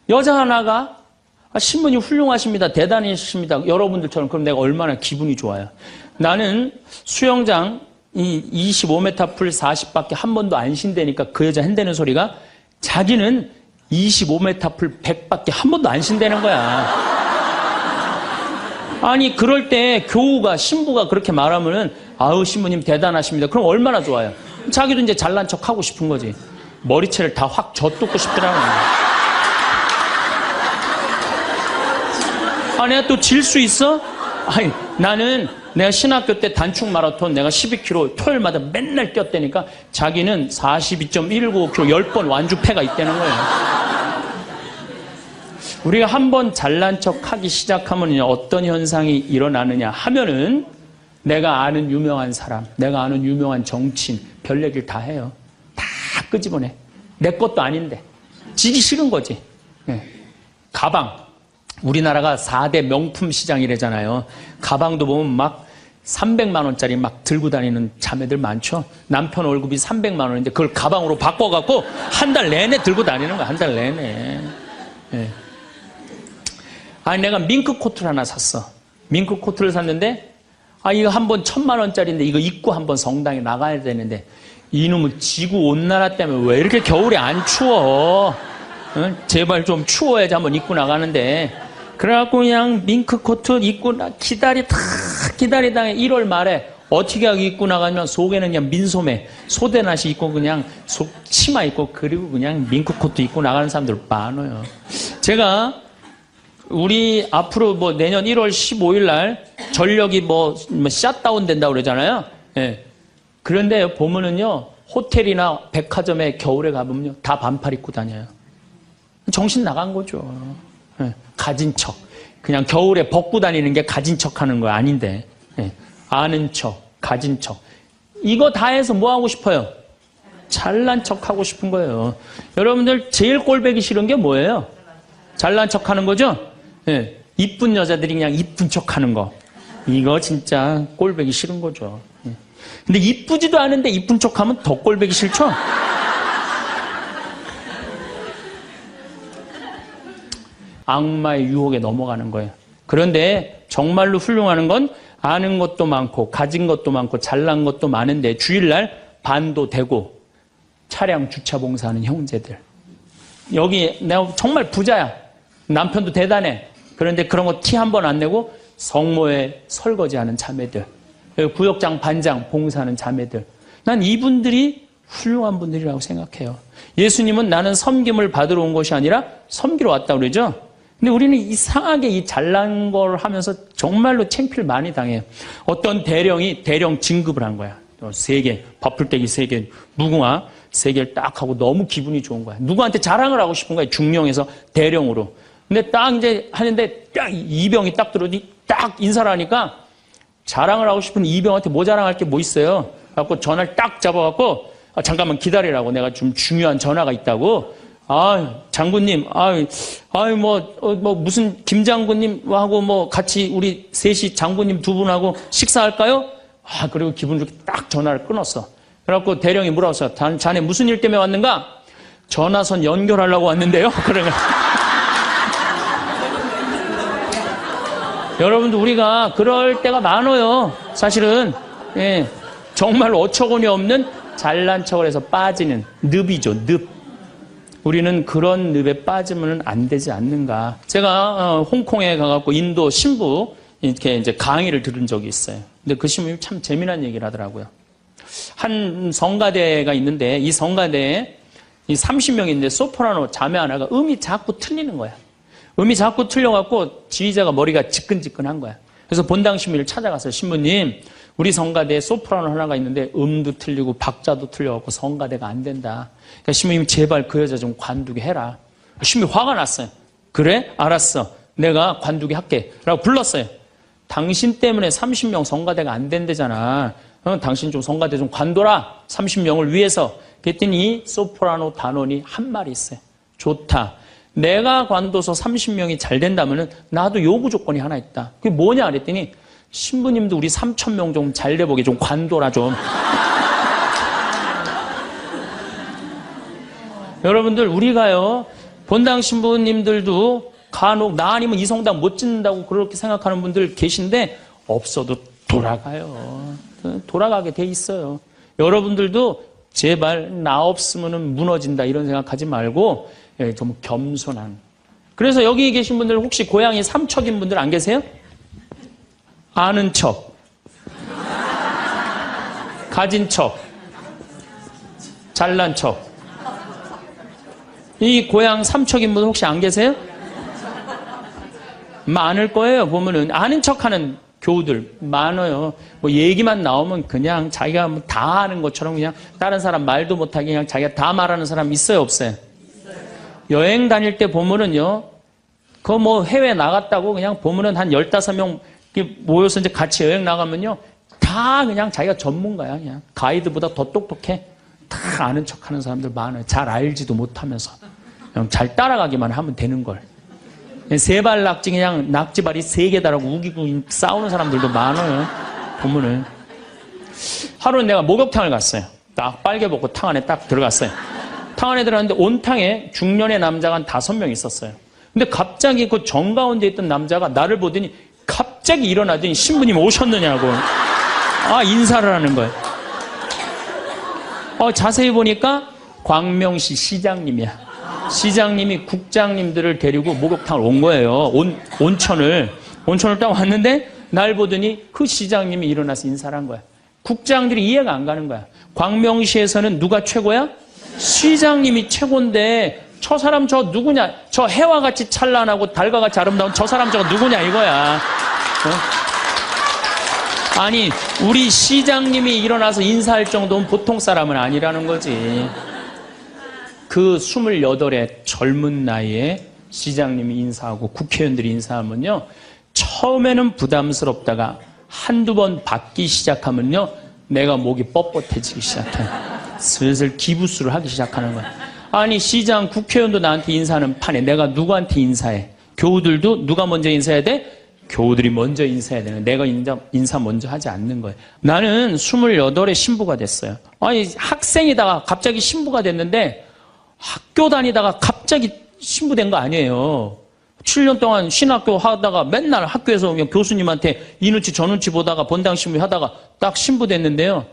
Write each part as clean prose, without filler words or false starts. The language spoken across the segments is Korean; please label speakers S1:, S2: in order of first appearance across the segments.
S1: 여자 하나가 신부님 훌륭하십니다. 대단하십니다. 여러분들처럼. 그럼 내가 얼마나 기분이 좋아요. 나는 수영장 25m 풀 40밖에 한 번도 안 쉰다니까 그 여자 한다는 소리가 자기는 25m 풀 100밖에 한 번도 안 쉰다는 거야. 아니 그럴 때 교우가 신부가 그렇게 말하면은 아우 신부님 대단하십니다. 그럼 얼마나 좋아요. 자기도 이제 잘난 척 하고 싶은 거지. 머리채를 다 확 젖뜯고 싶더라고요. 아 내가 또 질 수 있어? 아니 나는 내가 신학교 때 단축 마라톤 내가 12km 토요일마다 맨날 뛰었다니까 자기는 42.195km 10번 완주패가 있다는 거예요. 우리가 한번 잘난 척 하기 시작하면 어떤 현상이 일어나느냐 하면은 내가 아는 유명한 사람, 내가 아는 유명한 정치인 별 얘기를 다 해요. 다 끄집어내. 내 것도 아닌데. 지기 싫은 거지. 네. 가방. 우리나라가 4대 명품 시장이래잖아요. 가방도 보면 막 300만 원짜리 막 들고 다니는 자매들 많죠. 남편 월급이 300만 원인데 그걸 가방으로 바꿔갖고 한 달 내내 들고 다니는 거야. 한 달 내내. 네. 아니 내가 밍크 코트를 하나 샀어. 밍크 코트를 샀는데 이거 한번 1000만 원짜리인데 이거 입고 한번 성당에 나가야 되는데 이놈의 지구 온난화 때문에 왜 이렇게 겨울에 안 추워? 응? 제발 좀 추워야지 한번 입고 나가는데 그래갖고 그냥 밍크 코트 입고 기다리다가 1월 말에 어떻게 하고 입고 나가면 속에는 그냥 민소매 소대나시 입고 그냥 속 치마 입고 그리고 그냥 밍크 코트 입고 나가는 사람들 많아요. 제가 우리 앞으로 뭐 내년 1월 15일 날 전력이 뭐 샷다운 된다고 그러잖아요. 예. 그런데 보면은요, 호텔이나 백화점에 겨울에 가보면요, 다 반팔 입고 다녀요. 정신 나간 거죠. 예. 가진 척. 그냥 겨울에 벗고 다니는 게 가진 척 하는 거 아닌데. 예. 아는 척, 가진 척. 이거 다 해서 뭐 하고 싶어요? 잘난 척 하고 싶은 거예요. 여러분들 제일 꼴보기 싫은 게 뭐예요? 잘난 척 하는 거죠? 예, 이쁜 여자들이 그냥 이쁜 척 하는 거. 이거 진짜 꼴보기 싫은 거죠. 예. 근데 이쁘지도 않은데 이쁜 척 하면 더 꼴보기 싫죠? 악마의 유혹에 넘어가는 거예요. 그런데 정말로 훌륭한 건 아는 것도 많고 가진 것도 많고 잘난 것도 많은데 주일날 반도 되고 차량 주차 봉사하는 형제들. 여기 내가 정말 부자야. 남편도 대단해. 그런데 그런 거 티 한 번 안 내고 성모에 설거지하는 자매들. 구역장 반장 봉사하는 자매들. 난 이분들이 훌륭한 분들이라고 생각해요. 예수님은 나는 섬김을 받으러 온 것이 아니라 섬기러 왔다고 그러죠. 근데 우리는 이상하게 이 잘난 걸 하면서 정말로 창피를 많이 당해요. 어떤 대령이 대령 진급을 한 거야. 3개, 밥풀떼기 3개, 무궁화 3개를 딱 하고 너무 기분이 좋은 거야. 누구한테 자랑을 하고 싶은 거야. 중령에서 대령으로. 근데 딱 이제 하는데 딱 이병이 딱 들어오니 딱 인사를 하니까 자랑을 하고 싶은 이병한테 뭐 자랑할 게 뭐 있어요. 그래갖고 전화를 딱 잡아갖고 잠깐만 기다리라고 내가 좀 중요한 전화가 있다고. 장군님, 뭐 무슨 김 장군님하고 뭐 같이 우리 셋이 장군님 2분하고 식사할까요? 그리고 기분 좋게 딱 전화를 끊었어. 그래갖고 대령이 물어봤어. 자네 무슨 일 때문에 왔는가? 전화선 연결하려고 왔는데요. 그러면 여러분들 우리가 그럴 때가 많아요. 사실은 예, 정말 어처구니 없는 잘난 척을 해서 빠지는 늪이죠. 늪. 우리는 그런 늪에 빠지면 안 되지 않는가. 제가 홍콩에 가갖고 인도 신부 이렇게 이제 강의를 들은 적이 있어요. 근데 그 신부님이 참 재미난 얘기를 하더라고요. 한 성가대가 있는데 이 성가대에 이 30명인데 소프라노 자매 하나가 음이 자꾸 틀리는 거야. 음이 자꾸 틀려갖고 지휘자가 머리가 지끈지끈한 거야. 그래서 본당 신부를 찾아가서 신부님 우리 성가대에 소프라노 하나가 있는데 음도 틀리고 박자도 틀려갖고 성가대가 안 된다. 그러니까 신부님이 제발 그 여자 좀 관두게 해라. 신부님이 화가 났어요. 그래? 알았어. 내가 관두게 할게. 라고 불렀어요. 당신 때문에 30명 성가대가 안 된대잖아. 당신 좀 성가대 좀 관둬라. 30명을 위해서. 그랬더니 소프라노 단원이 한 말이 있어요. 좋다. 내가 관둬서 30명이 잘 된다면 나도 요구 조건이 하나 있다. 그게 뭐냐 그랬더니 신부님도 우리 3,000명 좀 잘 돼보게 좀 관둬라 좀. 여러분들 우리가요 본당 신부님들도 간혹 나 아니면 이 성당 못 짓는다고 그렇게 생각하는 분들 계신데 없어도 돌아가요. 돌아가게 돼 있어요. 여러분들도 제발 나 없으면 무너진다 이런 생각하지 말고 좀 겸손한. 그래서 여기 계신 분들 혹시 고향이 삼척인 분들 안 계세요? 아는 척, 가진 척, 잘난 척. 이 고향 삼척인 분 혹시 안 계세요? 많을 거예요. 보면은 아는 척하는 교우들 많아요. 뭐 얘기만 나오면 그냥 자기가 뭐 다 아는 것처럼 그냥 다른 사람 말도 못하게 그냥 자기가 다 말하는 사람 있어요, 없어요? 여행 다닐 때 보면은요, 그 뭐 해외 나갔다고 그냥 보면은 한 15명 모여서 이제 같이 여행 나가면요, 다 그냥 자기가 전문가야. 그냥 가이드보다 더 똑똑해. 다 아는 척 하는 사람들 많아요. 잘 알지도 못하면서. 그냥 잘 따라가기만 하면 되는 걸. 세발 낙지 그냥 낙지발이 3개 달라고 우기고 싸우는 사람들도 많아요. 보면은. 하루는 내가 목욕탕을 갔어요. 딱 빨개 벗고 탕 안에 딱 들어갔어요. 탕 안에 들어갔는데 온탕에 중년의 남자가 한 5명 있었어요. 근데 갑자기 그 정가운데 있던 남자가 나를 보더니 갑자기 일어나더니 신부님 오셨느냐고. 인사를 하는 거예요. 자세히 보니까 광명시 시장님이야. 시장님이 국장님들을 데리고 목욕탕을 온 거예요. 온천을 딱 왔는데 날 보더니 그 시장님이 일어나서 인사를 한 거야. 국장들이 이해가 안 가는 거야. 광명시에서는 누가 최고야? 시장님이 최고인데 저 사람 저 누구냐? 저 해와 같이 찬란하고 달과 같이 아름다운 저 사람 저거 누구냐 이거야. 아니 우리 시장님이 일어나서 인사할 정도면 보통 사람은 아니라는 거지. 그 28의 젊은 나이에 시장님이 인사하고 국회의원들이 인사하면요, 처음에는 부담스럽다가 한두 번 받기 시작하면요, 내가 목이 뻣뻣해지기 시작해. 슬슬 기부수를 하기 시작하는 거야. 아니 시장 국회의원도 나한테 인사하는 판에 내가 누구한테 인사해? 교우들도 누가 먼저 인사해야 돼? 교우들이 먼저 인사해야 되는. 내가 인사 먼저 하지 않는 거예요. 나는 28에 신부가 됐어요. 아니 학생이다가 갑자기 신부가 됐는데 학교 다니다가 갑자기 신부된 거 아니에요. 7년 동안 신학교 하다가 맨날 학교에서 그냥 교수님한테 이 눈치 저 눈치 보다가 본당 신부 하다가 딱 신부 됐는데요.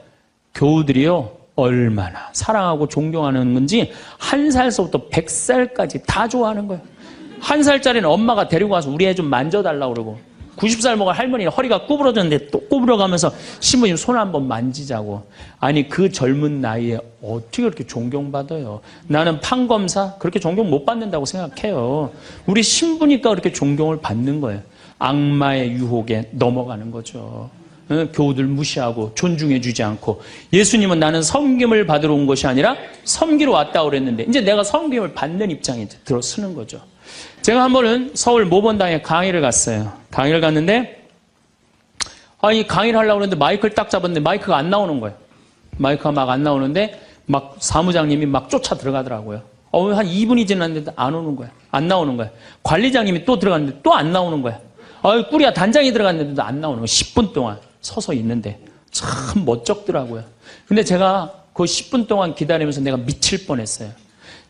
S1: 교우들이요, 얼마나 사랑하고 존경하는 건지 1살서부터 100살까지 다 좋아하는 거예요. 1살짜리는 엄마가 데리고 와서 우리 애 좀 만져달라고 그러고, 90살 먹은 할머니는 허리가 구부러졌는데 또 구부러가면서 신부님 손 한번 만지자고. 아니 그 젊은 나이에 어떻게 그렇게 존경받아요? 나는 판검사 그렇게 존경 못 받는다고 생각해요. 우리 신부니까 그렇게 존경을 받는 거예요. 악마의 유혹에 넘어가는 거죠. 교우들 무시하고 존중해 주지 않고. 예수님은 나는 섬김을 받으러 온 것이 아니라 섬기러 왔다고 그랬는데 이제 내가 섬김을 받는 입장에 들어서는 거죠. 제가 한 번은 서울 모본당에 강의를 갔어요. 강의를 갔는데 이 강의를 하려고 했는데 마이크를 딱 잡았는데 마이크가 안 나오는 거예요. 마이크가 막 안 나오는데 막 사무장님이 막 쫓아 들어가더라고요. 한 2분이 지났는데 안 오는 거야. 안 나오는 거야. 관리장님이 또 들어갔는데 또 안 나오는 거야. 꾸리야 단장이 들어갔는데도 안 나오는 거야. 10분 동안 서서 있는데 참 멋쩍더라고요. 근데 제가 그 10분 동안 기다리면서 내가 미칠 뻔했어요.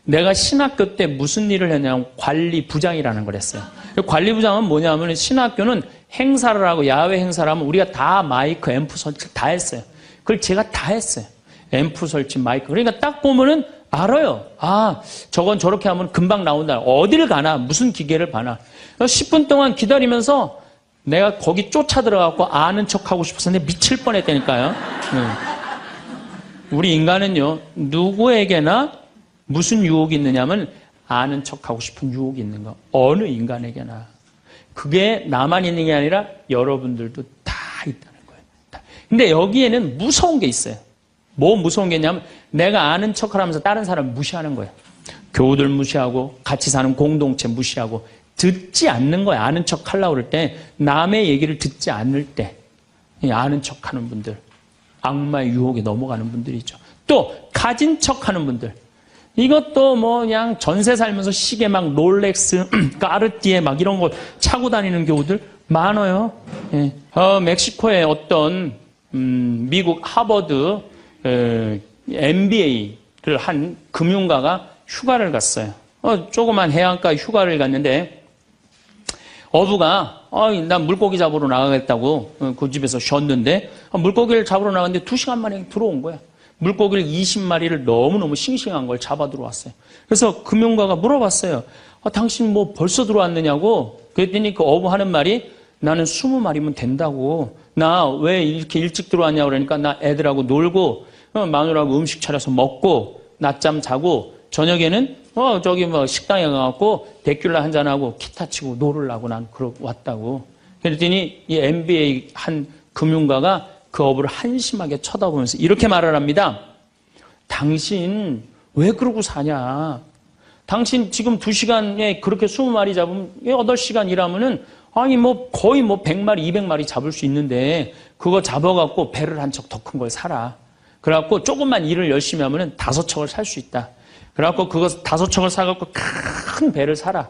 S1: 내가 신학교 때 무슨 일을 했냐면 관리부장이라는 걸 했어요. 관리부장은 뭐냐면 신학교는 행사를 하고 야외 행사를 하면 우리가 다 마이크, 앰프 설치 다 했어요. 그걸 제가 다 했어요. 앰프 설치, 마이크. 그러니까 딱 보면은 알아요. 저건 저렇게 하면 금방 나온다. 어딜 가나, 무슨 기계를 봐나. 10분 동안 기다리면서 내가 거기 쫓아 들어가고 아는 척 하고 싶어서 내가 미칠 뻔했다니까요. 우리 인간은요, 누구에게나 무슨 유혹이 있느냐면 아는 척하고 싶은 유혹이 있는 거. 어느 인간에게나. 그게 나만 있는 게 아니라 여러분들도 다 있다는 거예요. 근데 여기에는 무서운 게 있어요. 뭐 무서운 게 있냐면 내가 아는 척을 하면서 다른 사람 무시하는 거예요. 교우들 무시하고 같이 사는 공동체 무시하고 듣지 않는 거예요. 아는 척 하려고 그럴 때 남의 얘기를 듣지 않을 때 아는 척하는 분들, 악마의 유혹에 넘어가는 분들이죠. 또 가진 척하는 분들. 이것도 뭐 그냥 전세 살면서 시계 막 롤렉스, 까르띠에 막 이런 거 차고 다니는 교우들 많아요. 예. 멕시코의 어떤 미국 하버드 MBA를 한 금융가가 휴가를 갔어요. 조그만 해안가 휴가를 갔는데 어부가 난 물고기 잡으러 나가겠다고 그 집에서 쉬었는데 물고기를 잡으러 나갔는데 2시간 만에 들어온 거야. 물고기를 20마리를 너무너무 싱싱한 걸 잡아 들어왔어요. 그래서 금융가가 물어봤어요. 당신 뭐 벌써 들어왔느냐고. 그랬더니 그 어부 하는 말이 나는 20마리면 된다고. 나 왜 이렇게 일찍 들어왔냐고 그러니까 나 애들하고 놀고 마누라하고 음식 차려서 먹고 낮잠 자고 저녁에는 저기 뭐 식당에 가갖고 데큘라 한잔하고 기타 치고 놀으려고 난 그러고 왔다고. 그랬더니 이 MBA 한 금융가가 그 어부를 한심하게 쳐다보면서 이렇게 말을 합니다. 당신 왜 그러고 사냐. 당신 지금 2시간에 그렇게 20마리 잡으면 8시간 일하면은 아니 뭐 거의 뭐 100마리 200마리 잡을 수 있는데 그거 잡아갖고 배를 한 척 더 큰 걸 사라. 그래갖고 조금만 일을 열심히 하면은 5척을 살 수 있다. 그래갖고 그거 5척을 사갖고 큰 배를 사라.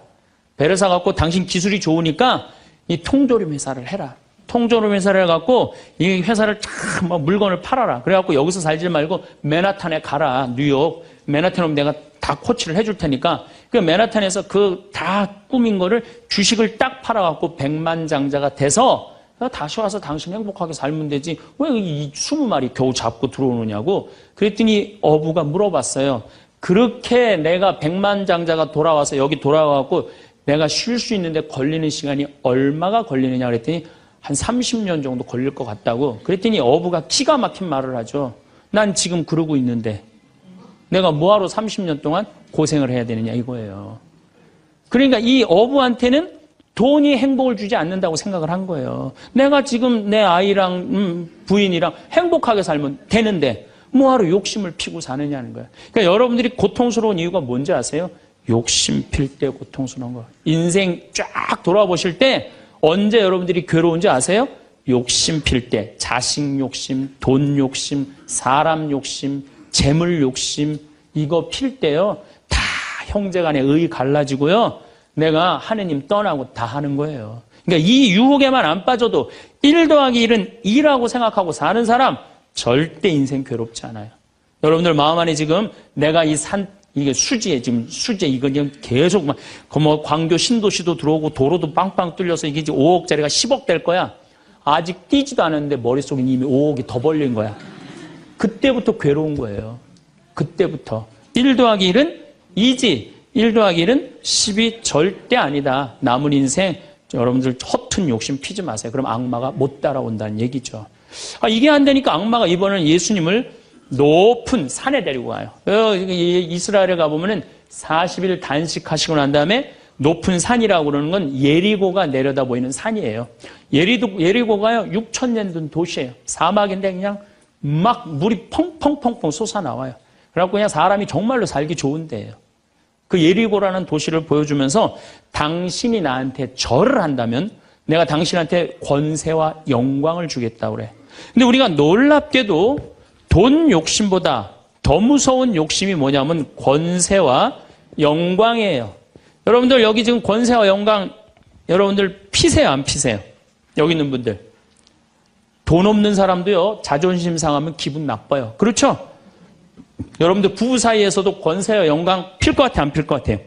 S1: 배를 사갖고 당신 기술이 좋으니까 이 통조림 회사를 해라. 통조림 회사를 해갖고 이 회사를 참 물건을 팔아라. 그래갖고 여기서 살지 말고 맨하탄에 가라. 뉴욕. 맨하탄에 오면 내가 다 코치를 해줄 테니까 그 맨하탄에서 그 다 꾸민 거를 주식을 딱 팔아갖고 백만장자가 돼서 다시 와서 당신 행복하게 살면 되지. 왜 이 20마리 겨우 잡고 들어오느냐고. 그랬더니 어부가 물어봤어요. 그렇게 내가 백만장자가 돌아와서 여기 돌아와갖고 내가 쉴 수 있는데 걸리는 시간이 얼마가 걸리느냐 그랬더니 한 30년 정도 걸릴 것 같다고. 그랬더니 어부가 기가 막힌 말을 하죠. 난 지금 그러고 있는데 내가 뭐하러 30년 동안 고생을 해야 되느냐 이거예요. 그러니까 이 어부한테는 돈이 행복을 주지 않는다고 생각을 한 거예요. 내가 지금 내 아이랑 부인이랑 행복하게 살면 되는데 뭐하러 욕심을 피고 사느냐는 거예요. 그러니까 여러분들이 고통스러운 이유가 뭔지 아세요? 욕심 필 때 고통스러운 거. 인생 쫙 돌아보실 때 언제 여러분들이 괴로운지 아세요? 욕심 필 때. 자식 욕심, 돈 욕심, 사람 욕심, 재물 욕심 이거 필 때요. 다 형제간에 의 갈라지고요. 내가 하느님 떠나고 다 하는 거예요. 그러니까 이 유혹에만 안 빠져도 1 더하기 1은 2라고 생각하고 사는 사람 절대 인생 괴롭지 않아요. 여러분들 마음 안에 지금 내가 이게 수지에 지금 수지 이거 그냥 계속 막 뭐 광교 신도시도 들어오고 도로도 빵빵 뚫려서 이게 이제 5억짜리가 10억 될 거야. 아직 뛰지도 않았는데 머릿속에 이미 5억이 더 벌린 거야. 그때부터 괴로운 거예요. 그때부터. 1 더하기 1은 2지. 1 더하기 1은 10이 절대 아니다. 남은 인생 여러분들 허튼 욕심 피지 마세요. 그럼 악마가 못 따라온다는 얘기죠. 이게 안 되니까 악마가 이번에는 예수님을 높은 산에 데리고 가요. 이스라엘에 가보면은 40일 단식하시고 난 다음에 높은 산이라고 그러는 건 예리고가 내려다 보이는 산이에요. 예리고가요 6,000년 된 도시예요. 사막인데 그냥 막 물이 펑펑펑펑 솟아나와요. 그래갖고 그냥 사람이 정말로 살기 좋은 데예요. 그 예리고라는 도시를 보여주면서 당신이 나한테 절을 한다면 내가 당신한테 권세와 영광을 주겠다고 그래. 근데 우리가 놀랍게도 돈 욕심보다 더 무서운 욕심이 뭐냐면 권세와 영광이에요. 여러분들 여기 지금 권세와 영광 여러분들 피세요 안 피세요? 여기 있는 분들. 돈 없는 사람도요 자존심 상하면 기분 나빠요. 그렇죠? 여러분들 부부 사이에서도 권세와 영광 필 것 같아 안 필 것 같아요?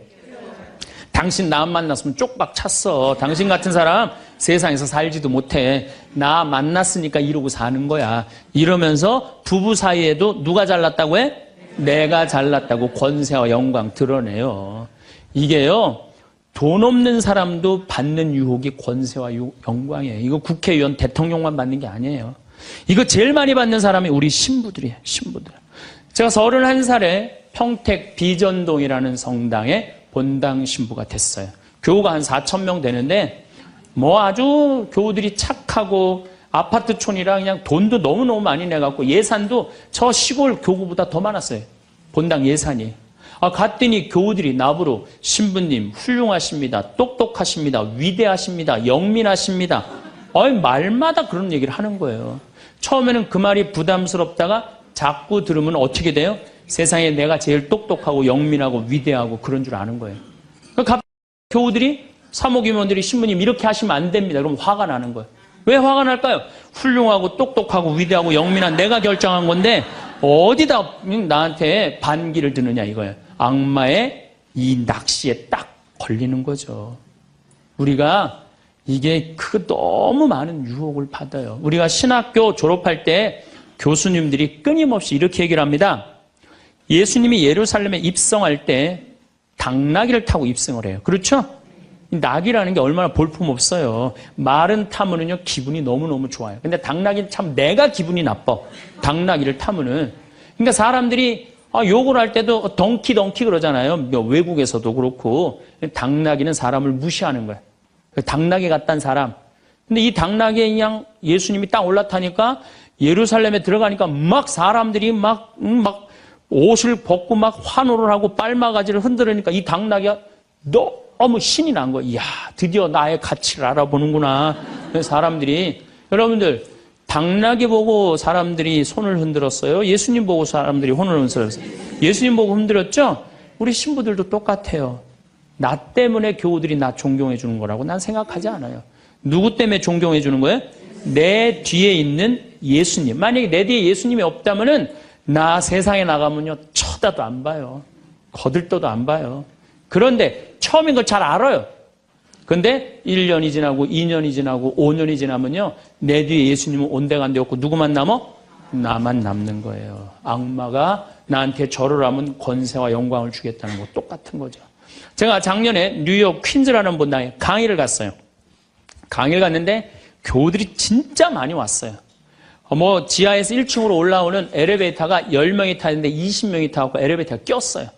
S1: 당신 나 만났으면 쪽박 찼어. 당신 같은 사람 세상에서 살지도 못해. 나 만났으니까 이러고 사는 거야. 이러면서 부부 사이에도 누가 잘났다고 해? 내가 잘났다고 권세와 영광 드러내요. 이게요. 돈 없는 사람도 받는 유혹이 권세와 영광이에요. 이거 국회의원 대통령만 받는 게 아니에요. 이거 제일 많이 받는 사람이 우리 신부들이에요. 신부들. 제가 31살에 평택 비전동이라는 성당에 본당 신부가 됐어요. 교우가 한 4,000명 되는데 뭐 아주 교우들이 착하고 아파트촌이라 그냥 돈도 너무너무 많이 내갖고 예산도 저 시골 교구보다 더 많았어요. 본당 예산이. 갔더니 교우들이 나보러 신부님 훌륭하십니다. 똑똑하십니다. 위대하십니다. 영민하십니다. 말마다 그런 얘기를 하는 거예요. 처음에는 그 말이 부담스럽다가 자꾸 들으면 어떻게 돼요? 세상에 내가 제일 똑똑하고 영민하고 위대하고 그런 줄 아는 거예요. 갑자기 교우들이 사모임원들이 신부님 이렇게 하시면 안 됩니다. 그럼 화가 나는 거예요. 왜 화가 날까요? 훌륭하고 똑똑하고 위대하고 영민한 내가 결정한 건데 어디다 나한테 반기를 드느냐 이거예요. 악마의 이 낚시에 딱 걸리는 거죠. 우리가 이게 너무 많은 유혹을 받아요. 우리가 신학교 졸업할 때 교수님들이 끊임없이 이렇게 얘기를 합니다. 예수님이 예루살렘에 입성할 때 당나귀를 타고 입성을 해요. 그렇죠? 낙이라는 게 얼마나 볼품없어요. 말은 타면은요, 기분이 너무너무 좋아요. 근데 당나귀는 참 내가 기분이 나빠. 당나귀를 타면은. 그러니까 사람들이 욕을 할 때도 덩키 그러잖아요. 외국에서도 그렇고. 당나귀는 사람을 무시하는 거예요. 당나귀 같다는 사람. 근데 이 당나귀에 그냥 예수님이 딱 올라타니까 예루살렘에 들어가니까 막 사람들이 막 옷을 벗고 막 환호를 하고 빨마가지를 흔들으니까 이 당나귀가 너무 신이 난 거예요. 이야, 드디어 나의 가치를 알아보는구나. 사람들이. 여러분들, 당나귀 보고 사람들이 손을 흔들었어요? 예수님 보고 사람들이 손을 흔들었어요? 예수님 보고 흔들었죠? 우리 신부들도 똑같아요. 나 때문에 교우들이 나 존경해 주는 거라고 난 생각하지 않아요. 누구 때문에 존경해 주는 거예요? 내 뒤에 있는 예수님. 만약에 내 뒤에 예수님이 없다면은 나 세상에 나가면요, 쳐다도 안 봐요. 거들떠도 안 봐요. 그런데 처음인 걸 잘 알아요. 근데 1년이 지나고 2년이 지나고 5년이 지나면요, 내 뒤에 예수님은 온데간데 없고 누구만 남아? 나만 남는 거예요. 악마가 나한테 절을 하면 권세와 영광을 주겠다는 거 똑같은 거죠. 제가 작년에 뉴욕 퀸즈라는 분당에 강의를 갔어요. 강의를 갔는데 교우들이 진짜 많이 왔어요. 지하에서 1층으로 올라오는 엘리베이터가 10명이 타는데 20명이 타고 엘리베이터가 꼈어요.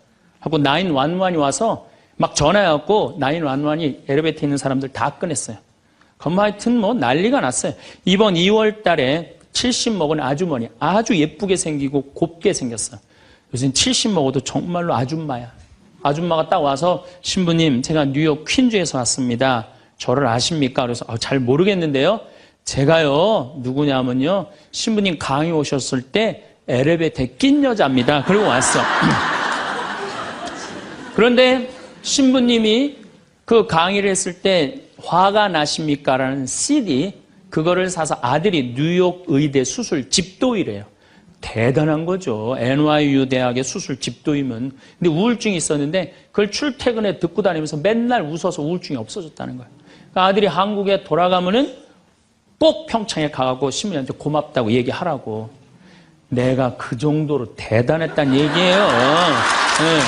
S1: 하고 911이 와서 막 전화해갖고 911이 엘리베이터에 있는 사람들 다 꺼냈어요. 그럼 하여튼 난리가 났어요. 이번 2월 달에 70 먹은 아주머니, 아주 예쁘게 생기고 곱게 생겼어요. 요즘 70 먹어도 정말로 아줌마야. 아줌마가 딱 와서 신부님, 제가 뉴욕 퀸즈에서 왔습니다. 저를 아십니까? 그래서 잘 모르겠는데요. 제가요, 누구냐면요, 신부님 강의 오셨을 때 엘리베이터에 낀 여자입니다. 그리고 왔어. 그런데 신부님이 그 강의를 했을 때 화가 나십니까? 라는 CD, 그거를 사서 아들이 뉴욕 의대 수술 집도이래요. 대단한 거죠. NYU 대학의 수술 집도이면. 근데 우울증이 있었는데 그걸 출퇴근에 듣고 다니면서 맨날 웃어서 우울증이 없어졌다는 거예요. 그러니까 아들이 한국에 돌아가면은 꼭 평창에 가고 신부님한테 고맙다고 얘기하라고. 내가 그 정도로 대단했다는 얘기예요. 네.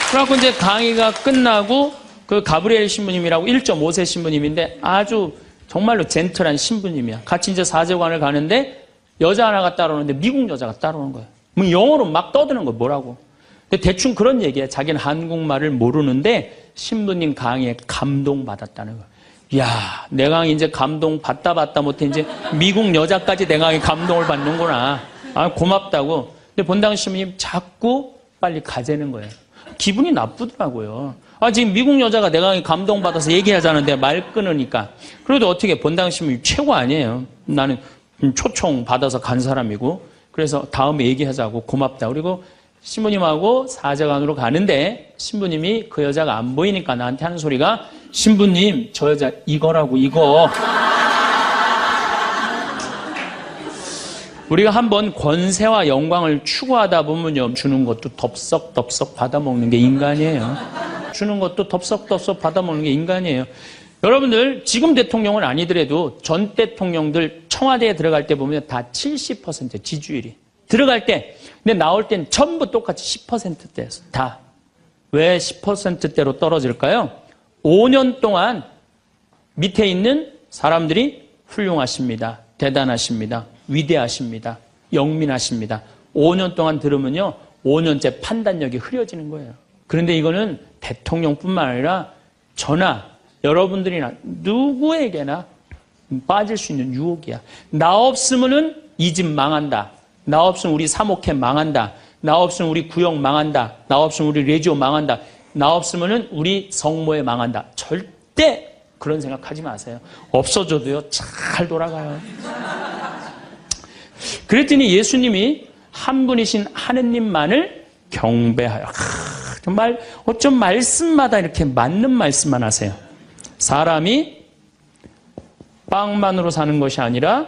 S1: 그래갖고 이제 강의가 끝나고 그 가브리엘 신부님이라고 1.5세 신부님인데 아주 정말로 젠틀한 신부님이야. 같이 이제 사제관을 가는데 여자 하나가 따라오는데 미국 여자가 따라오는 거예요. 뭐 영어로 막 떠드는 거예요. 뭐라고. 근데 대충 그런 얘기야. 자기는 한국말을 모르는데 신부님 강의에 감동받았다는 거예요. 이야, 내 강의 이제 감동받다 못해 이제 미국 여자까지 내 강의 감동을 받는구나. 고맙다고. 근데 본당 신부님 자꾸 빨리 가재는 거예요. 기분이 나쁘더라고요. 지금 미국 여자가 내 강의 감동받아서 얘기하자는데 말 끊으니까. 그래도 어떻게 본당 신부님 최고 아니에요. 나는 초청 받아서 간 사람이고. 그래서 다음에 얘기하자고 고맙다. 그리고 신부님하고 사제관으로 가는데 신부님이 그 여자가 안 보이니까 나한테 하는 소리가 신부님 저 여자 이거라고 이거. 우리가 한번 권세와 영광을 추구하다 보면요, 주는 것도 덥석덥석 받아먹는 게 인간이에요. 주는 것도 덥석덥석 받아먹는 게 인간이에요. 여러분들 지금 대통령은 아니더라도 전 대통령들 청와대에 들어갈 때 보면 다 70% 지지율이 들어갈 때. 근데 나올 땐 전부 똑같이 10%대였어. 다. 왜 10%대로 떨어질까요? 5년 동안 밑에 있는 사람들이 훌륭하십니다. 대단하십니다. 위대하십니다. 영민하십니다. 5년 동안 들으면요, 5년째 판단력이 흐려지는 거예요. 그런데 이거는 대통령뿐만 아니라 저나 여러분들이나 누구에게나 빠질 수 있는 유혹이야. 나 없으면은 이 집 망한다. 나 없으면 우리 사목회 망한다. 나 없으면 우리 구역 망한다. 나 없으면 우리 레지오 망한다. 나 없으면은 우리 성모회 망한다. 절대 그런 생각하지 마세요. 없어져도요, 잘 돌아가요. 그랬더니 예수님이 한 분이신 하느님만을 경배하여. 정말 어쩜 말씀마다 이렇게 맞는 말씀만 하세요. 사람이 빵만으로 사는 것이 아니라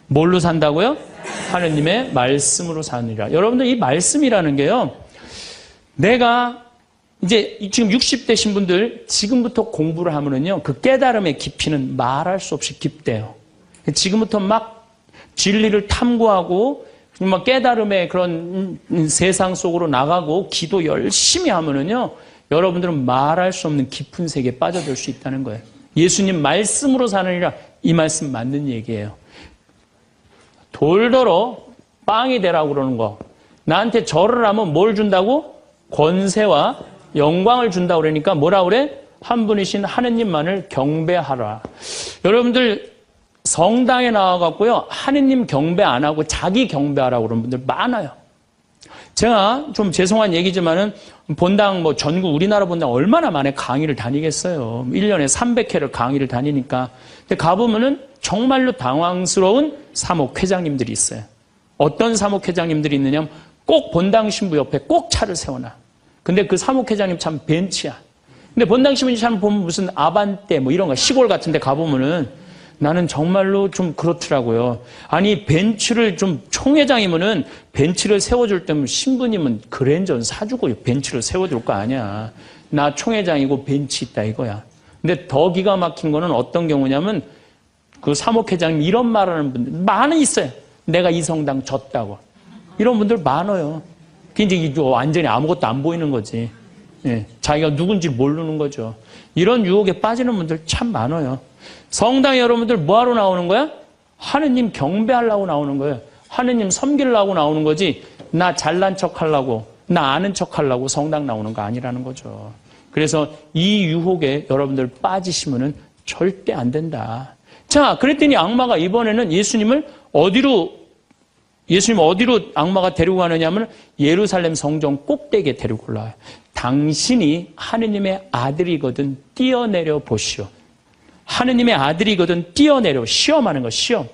S1: 뭘로 산다고요? 하느님의 말씀으로 사느니라. 여러분들 이 말씀이라는 게요. 내가 이제 지금 60대 신분들 지금부터 공부를 하면은요. 그 깨달음의 깊이는 말할 수 없이 깊대요. 지금부터 막 진리를 탐구하고 막 깨달음의 그런 세상 속으로 나가고 기도 열심히 하면은요. 여러분들은 말할 수 없는 깊은 세계에 빠져들 수 있다는 거예요. 예수님 말씀으로 사느니라. 이 말씀 맞는 얘기예요. 돌더러 빵이 되라고 그러는 거. 나한테 절을 하면 뭘 준다고? 권세와 영광을 준다고 그러니까 뭐라 그래? 한 분이신 하느님만을 경배하라. 여러분들 성당에 나와갖고요. 하느님 경배 안 하고 자기 경배하라고 그러는 분들 많아요. 제가 좀 죄송한 얘기지만은 본당 뭐 전국 우리나라 본당 얼마나 많이 강의를 다니겠어요. 1년에 300회를 강의를 다니니까. 근데 가보면은 정말로 당황스러운 사목회장님들이 있어요. 어떤 사목회장님들이 있느냐면 꼭 본당 신부 옆에 꼭 차를 세워놔. 근데 그 사목회장님 참 벤치야. 근데 본당 신부 참 보면 무슨 아반떼 뭐 이런 거 시골 같은 데 가보면은 나는 정말로 좀 그렇더라고요. 아니 벤츠를 좀 총회장이면은 벤츠를 세워줄 때면 신부님은 그랜저 사주고 벤츠를 세워줄 거 아니야. 나 총회장이고 벤츠 있다 이거야. 근데 더 기가 막힌 거는 어떤 경우냐면 그 사목회장님 이런 말하는 분들 많이 있어요. 내가 이 성당 졌다고. 이런 분들 많아요. 이제 완전히 아무것도 안 보이는 거지. 예, 자기가 누군지 모르는 거죠. 이런 유혹에 빠지는 분들 참 많아요. 성당에 여러분들 뭐하러 나오는 거야? 하느님 경배하려고 나오는 거예요. 하느님 섬기려고 나오는 거지 나 잘난 척하려고 나 아는 척하려고 성당 나오는 거 아니라는 거죠. 그래서 이 유혹에 여러분들 빠지시면은 절대 안 된다. 자, 그랬더니 악마가 이번에는 예수님 어디로 악마가 데리고 가느냐면 예루살렘 성전 꼭대기에 데리고 올라와요. 당신이 하느님의 아들이거든 뛰어내려 보시오. 하느님의 아들이거든 뛰어내려. 시험하는 거, 시험.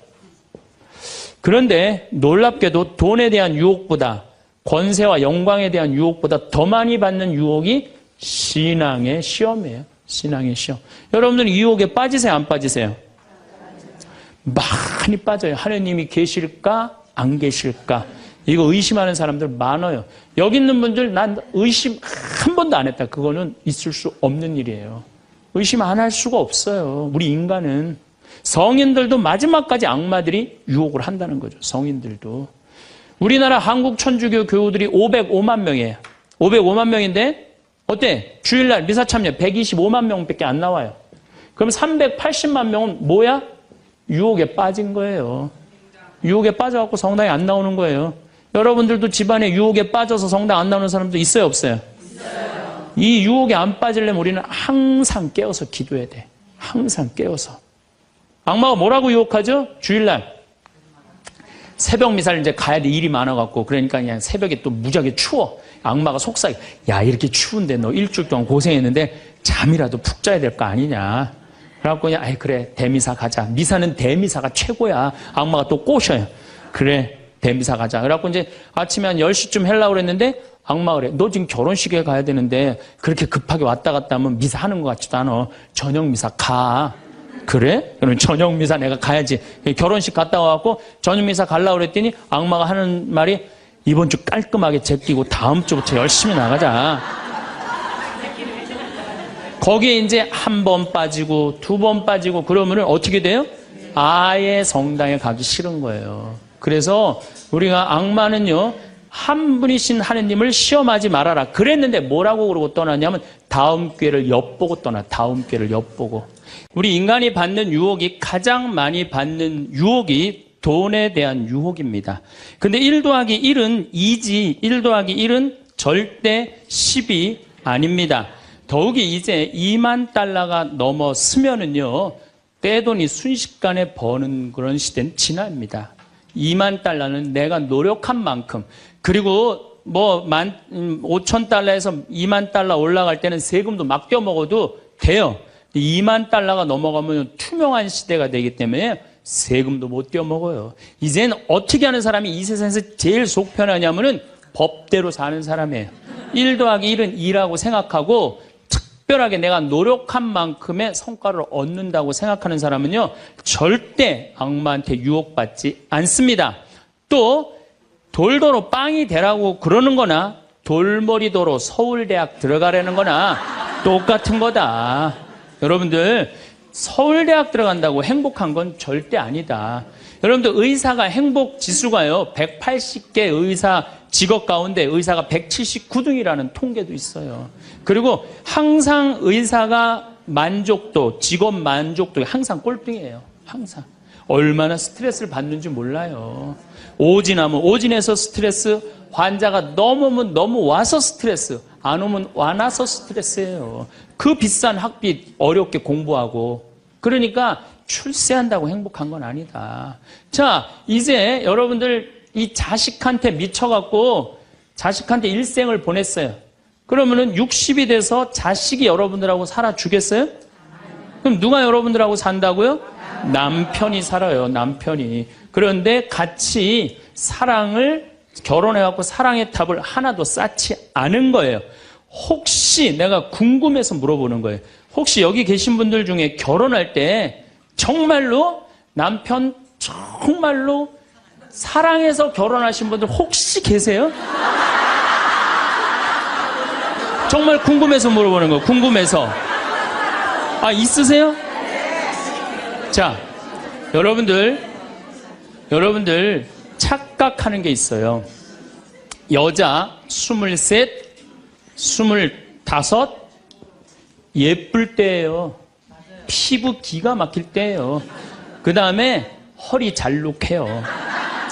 S1: 그런데 놀랍게도 돈에 대한 유혹보다 권세와 영광에 대한 유혹보다 더 많이 받는 유혹이 신앙의 시험이에요. 신앙의 시험. 여러분들은 유혹에 빠지세요, 안 빠지세요? 많이 빠져요. 하느님이 계실까, 안 계실까? 이거 의심하는 사람들 많아요. 여기 있는 분들 난 의심 한 번도 안 했다. 그거는 있을 수 없는 일이에요. 의심 안 할 수가 없어요. 우리 인간은. 성인들도 마지막까지 악마들이 유혹을 한다는 거죠. 성인들도. 우리나라 한국 천주교 교우들이 505만 명이에요. 505만 명인데 어때? 주일날 미사 참여 125만 명밖에 안 나와요. 그럼 380만 명은 뭐야? 유혹에 빠진 거예요. 유혹에 빠져갖고 성당에 안 나오는 거예요. 여러분들도 집안에 유혹에 빠져서 성당 안 나오는 사람도 있어요, 없어요? 있어요. 이 유혹에 안 빠지려면 우리는 항상 깨어서 기도해야 돼. 항상 깨어서. 악마가 뭐라고 유혹하죠? 주일날. 새벽 미사를 이제 가야 돼. 일이 많아갖고. 그러니까 그냥 새벽에 또 무지하게 추워. 악마가 속삭여. 야, 이렇게 추운데 너 일주일 동안 고생했는데 잠이라도 푹 자야 될 거 아니냐. 그래갖고 그냥, 아이, 그래. 대미사 가자. 미사는 대미사가 최고야. 악마가 또 꼬셔요. 그래. 대미사 가자. 그래갖고 이제 아침에 한 10시쯤 하려고 그랬는데 악마가 그래. 너 지금 결혼식에 가야 되는데 그렇게 급하게 왔다 갔다 하면 미사 하는 것 같지도 않아. 저녁 미사 가. 그래? 그럼 저녁 미사 내가 가야지. 결혼식 갔다 와갖고 저녁 미사 가려고 그랬더니 악마가 하는 말이 이번 주 깔끔하게 제끼고 다음 주부터 열심히 나가자. 거기에 이제 한 번 빠지고 두 번 빠지고 그러면은 어떻게 돼요? 아예 성당에 가기 싫은 거예요. 그래서 우리가 악마는요, 한 분이신 하느님을 시험하지 말아라. 그랬는데 뭐라고 그러고 떠나냐면 다음 기회를 엿보고 떠나. 다음 기회를 엿보고. 우리 인간이 받는 유혹이 가장 많이 받는 유혹이 돈에 대한 유혹입니다. 근데 1 더하기 1은 2지 1 더하기 1은 절대 10이 아닙니다. 더욱이 이제 2만 달러가 넘었으면은요, 떼돈이 순식간에 버는 그런 시대는 지납니다. 2만 달러는 내가 노력한 만큼, 그리고 뭐 5천 달러에서 2만 달러 올라갈 때는 세금도 맡겨 먹어도 돼요. 2만 달러가 넘어가면 투명한 시대가 되기 때문에 세금도 못 떼어 먹어요. 이젠 어떻게 하는 사람이 이 세상에서 제일 속 편하냐면은 법대로 사는 사람이에요. 1 더하기 1은 2라고 생각하고 특별하게 내가 노력한 만큼의 성과를 얻는다고 생각하는 사람은요, 절대 악마한테 유혹받지 않습니다. 또 돌도로 빵이 되라고 그러는 거나 돌머리도로 서울대학 들어가라는 거나 똑같은 거다. 여러분들, 서울대학 들어간다고 행복한 건 절대 아니다. 여러분들, 의사가 행복 지수가요, 180개 의사 직업 가운데 의사가 179등이라는 통계도 있어요. 그리고 항상 의사가 만족도, 직업 만족도가 항상 꼴등이에요. 항상. 얼마나 스트레스를 받는지 몰라요. 오진하면 오진해서 스트레스, 환자가 넘으면 넘어와서 스트레스, 안 오면 와나서 스트레스예요. 그 비싼 학비 어렵게 공부하고. 그러니까 출세한다고 행복한 건 아니다. 자, 이제 여러분들 이 자식한테 미쳐갖고 자식한테 일생을 보냈어요. 그러면은 60이 돼서 자식이 여러분들하고 살아주겠어요? 그럼 누가 여러분들하고 산다고요? 남편이 살아요, 남편이. 그런데 같이 사랑을, 결혼해갖고 사랑의 탑을 하나도 쌓지 않은 거예요. 혹시 내가 궁금해서 물어보는 거예요. 혹시 여기 계신 분들 중에 결혼할 때 정말로 남편 정말로 사랑해서 결혼하신 분들 혹시 계세요? 정말 궁금해서 물어보는 거예요. 궁금해서. 아, 있으세요? 자, 여러분들 착각하는 게 있어요. 여자 23, 25 예쁠 때예요. 피부 기가 막힐 때예요. 그 다음에 허리 잘록해요.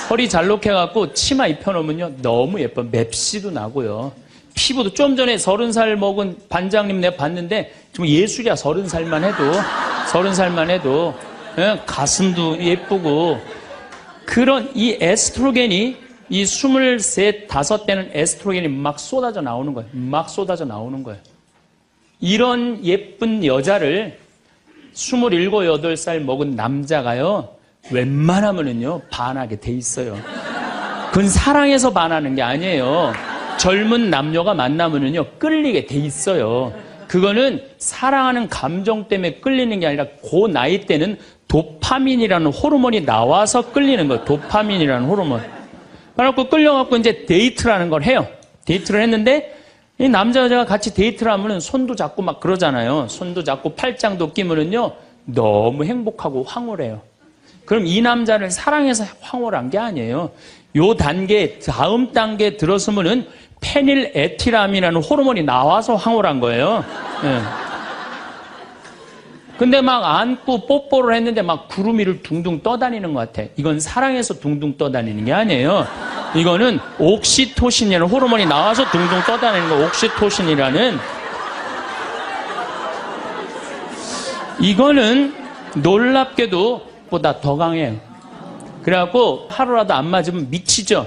S1: 허리 잘록해갖고 치마 입혀놓으면요 너무 예뻐요. 맵시도 나고요. 피부도 좀 전에 30살 먹은 반장님 내가 봤는데 좀 예술이야. 30살만 해도 가슴도 예쁘고. 그런 이 에스트로겐이 이 23, 5때는 에스트로겐이 막 쏟아져 나오는 거예요. 막 쏟아져 나오는 거예요. 이런 예쁜 여자를 27, 8살 먹은 남자가요 웬만하면은요 반하게 돼 있어요. 그건 사랑해서 반하는 게 아니에요. 젊은 남녀가 만나면은요 끌리게 돼 있어요. 그거는 사랑하는 감정 때문에 끌리는 게 아니라 그 나이 때는 도파민이라는 호르몬이 나와서 끌리는 거예요. 도파민이라는 호르몬. 그래갖고 끌려갖고 이제 데이트라는 걸 해요. 데이트를 했는데 이 남자 여자가 같이 데이트를 하면은 손도 잡고 막 그러잖아요. 손도 잡고 팔짱도 끼면은요 너무 행복하고 황홀해요. 그럼 이 남자를 사랑해서 황홀한 게 아니에요. 요 단계, 다음 단계에 들어서면은 페닐에틸암이라는 호르몬이 나와서 황홀한 거예요. 예. 근데 막 안고 뽀뽀를 했는데 막 구름 위를 둥둥 떠다니는 것 같아. 이건 사랑해서 둥둥 떠다니는 게 아니에요. 이거는 옥시토신이라는 호르몬이 나와서 둥둥 떠다니는 거. 옥시토신이라는. 이거는 놀랍게도 보다 더 강해요. 그래갖고 하루라도 안 맞으면 미치죠.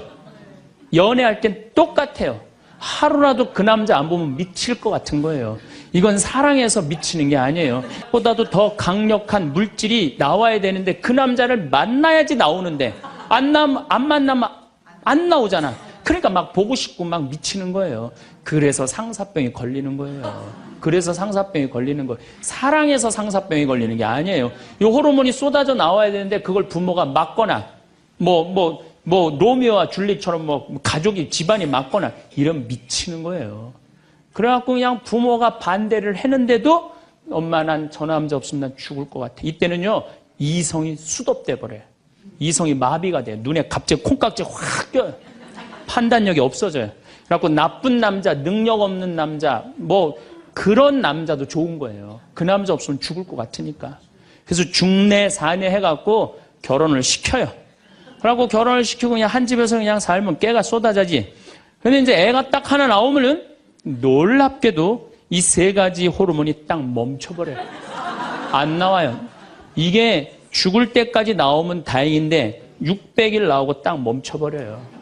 S1: 연애할 땐 똑같아요. 하루라도 그 남자 안 보면 미칠 것 같은 거예요. 이건 사랑해서 미치는 게 아니에요. 보다도 더 강력한 물질이 나와야 되는데 그 남자를 만나야지 나오는데 안 만나면 안 나오잖아. 그러니까 막 보고 싶고 막 미치는 거예요. 그래서 상사병이 걸리는 거예요. 그래서 상사병이 걸리는 거예요. 사랑해서 상사병이 걸리는 게 아니에요. 이 호르몬이 쏟아져 나와야 되는데 그걸 부모가 막거나 로미오와 줄리처럼 가족이 집안이 막거나 이러면 미치는 거예요. 그래갖고 그냥 부모가 반대를 했는데도 엄마 난 저 남자 없으면 난 죽을 것 같아. 이때는요 이성이 수독돼 버려요. 이성이 마비가 돼요. 눈에 갑자기 콩깍지 확 껴요. 판단력이 없어져요. 그래갖고 나쁜 남자, 능력 없는 남자, 그런 남자도 좋은 거예요. 그 남자 없으면 죽을 것 같으니까. 그래서 중내, 사내 해갖고 결혼을 시켜요. 그래갖고 결혼을 시키고 그냥 한 집에서 그냥 살면 깨가 쏟아지지. 근데 이제 애가 딱 하나 나오면은 놀랍게도 이 3가지 호르몬이 딱 멈춰버려요. 안 나와요. 이게 죽을 때까지 나오면 다행인데 600일 나오고 딱 멈춰버려요.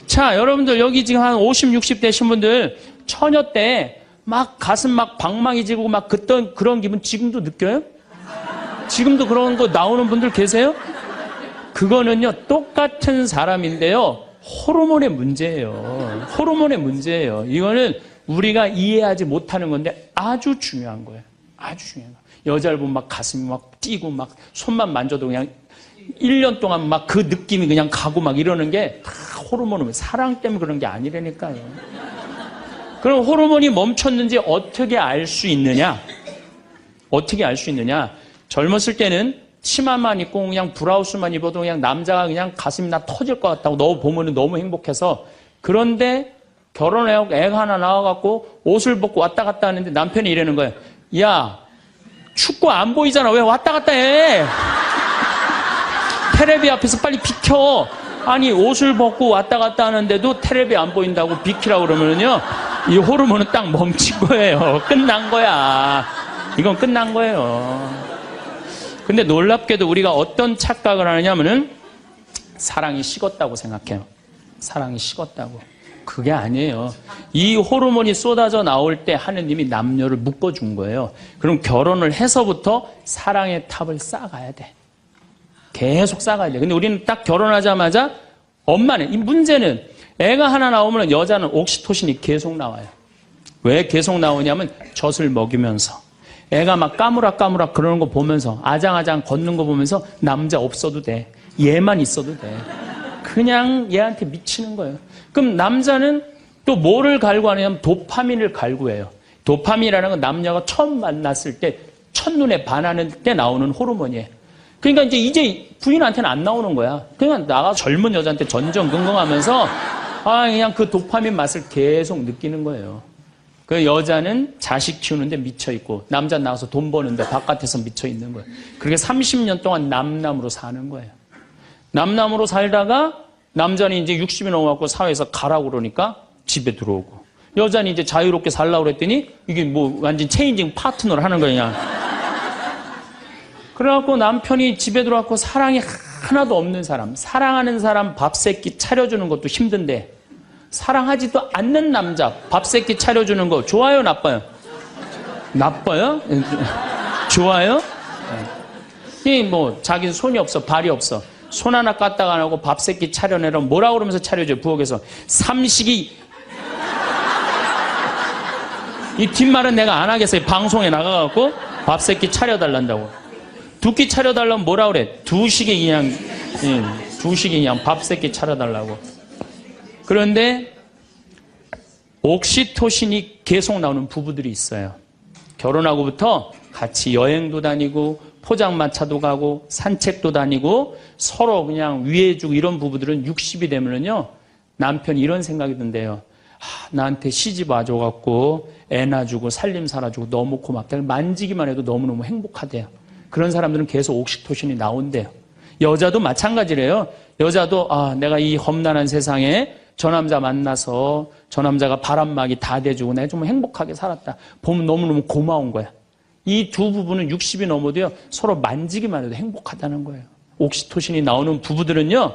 S1: 자, 여러분들 여기 지금 한 50, 60 되신 분들 처녀 때 막 가슴 막 방망이 지르고 막 그런 기분 지금도 느껴요? 지금도 그런 거 나오는 분들 계세요? 그거는요 똑같은 사람인데요 호르몬의 문제예요. 호르몬의 문제예요. 이거는 우리가 이해하지 못하는 건데 아주 중요한 거예요. 아주 중요한 거예요. 여자를 보면 막 가슴이 막 뛰고 막 손만 만져도 그냥 1년 동안 막 그 느낌이 그냥 가고 막 이러는 게 다 호르몬은 사랑 때문에 그런 게 아니라니까요. 그럼 호르몬이 멈췄는지 어떻게 알 수 있느냐? 어떻게 알 수 있느냐? 젊었을 때는 치마만 입고 그냥 브라우스만 입어도 그냥 남자가 그냥 가슴이 나 터질 것 같다고 너 보면 너무 행복해서. 그런데 결혼해갖고 애가 하나 나와갖고 옷을 벗고 왔다 갔다 하는데 남편이 이러는 거예요. 야, 축구 안 보이잖아. 왜 왔다 갔다 해? 테레비 앞에서 빨리 비켜. 아니, 옷을 벗고 왔다 갔다 하는데도 테레비 안 보인다고 비키라고 그러면은요, 이 호르몬은 딱 멈춘 거예요. 끝난 거야. 이건 끝난 거예요. 근데 놀랍게도 우리가 어떤 착각을 하느냐면은 사랑이 식었다고 생각해요. 사랑이 식었다고. 그게 아니에요. 이 호르몬이 쏟아져 나올 때 하느님이 남녀를 묶어준 거예요. 그럼 결혼을 해서부터 사랑의 탑을 쌓아가야 돼. 계속 쌓아가야 돼. 근데 우리는 딱 결혼하자마자 엄마는, 이 문제는 애가 하나 나오면 여자는 옥시토신이 계속 나와요. 왜 계속 나오냐면 젖을 먹이면서. 애가 막 까무락까무락 그러는 거 보면서, 아장아장 걷는 거 보면서 남자 없어도 돼. 얘만 있어도 돼. 그냥 얘한테 미치는 거예요. 그럼 남자는 또 뭐를 갈구하냐면 도파민을 갈구해요. 도파민이라는 건 남녀가 처음 만났을 때 첫눈에 반하는 때 나오는 호르몬이에요. 그러니까 이제 부인한테는 안 나오는 거야. 그냥 나가 젊은 여자한테 전전긍긍하면서 그냥 그 도파민 맛을 계속 느끼는 거예요. 그 여자는 자식 키우는데 미쳐있고 남자는 나가서 돈 버는데 바깥에서 미쳐있는 거예요. 그렇게 30년 동안 남남으로 사는 거예요. 남남으로 살다가 남자는 이제 60이 넘어갖고 사회에서 가라고 그러니까 집에 들어오고, 여자는 이제 자유롭게 살라고 그랬더니 이게 뭐 완전 체인징 파트너를 하는 거냐. 그래갖고 남편이 집에 들어왔고 사랑이 하나도 없는 사람, 사랑하는 사람 밥 세끼 차려주는 것도 힘든데 사랑하지도 않는 남자 밥 세끼 차려주는 거 좋아요, 나빠요? 나빠요? 좋아요? 이 뭐 자기 손이 없어, 발이 없어. 손 하나 까딱 안 하고 밥 세끼 차려내라면 뭐라고 그러면서 차려줘요, 부엌에서. 삼식이. 이 뒷말은 내가 안 하겠어요. 방송에 나가갖고 밥 세끼 차려달란다고. 두 끼 차려달라면 뭐라 그래? 두 식에 그냥 밥 세끼 차려달라고. 그런데 옥시토신이 계속 나오는 부부들이 있어요. 결혼하고부터 같이 여행도 다니고 포장마차도 가고 산책도 다니고 서로 그냥 위해주고 이런 부부들은 60이 되면은요, 남편이 이런 생각이 든대요. 나한테 시집 와줘갖고 애 낳아주고 살림 살아주고 너무 고맙다. 만지기만 해도 너무너무 행복하대요. 그런 사람들은 계속 옥시토신이 나온대요. 여자도 마찬가지래요. 여자도 내가 이 험난한 세상에 저 남자 만나서 저 남자가 바람막이 다 대주고 내가 좀 행복하게 살았다. 보면 너무너무 고마운 거야. 이 두 부부는 60이 넘어도요, 서로 만지기만 해도 행복하다는 거예요. 옥시토신이 나오는 부부들은요,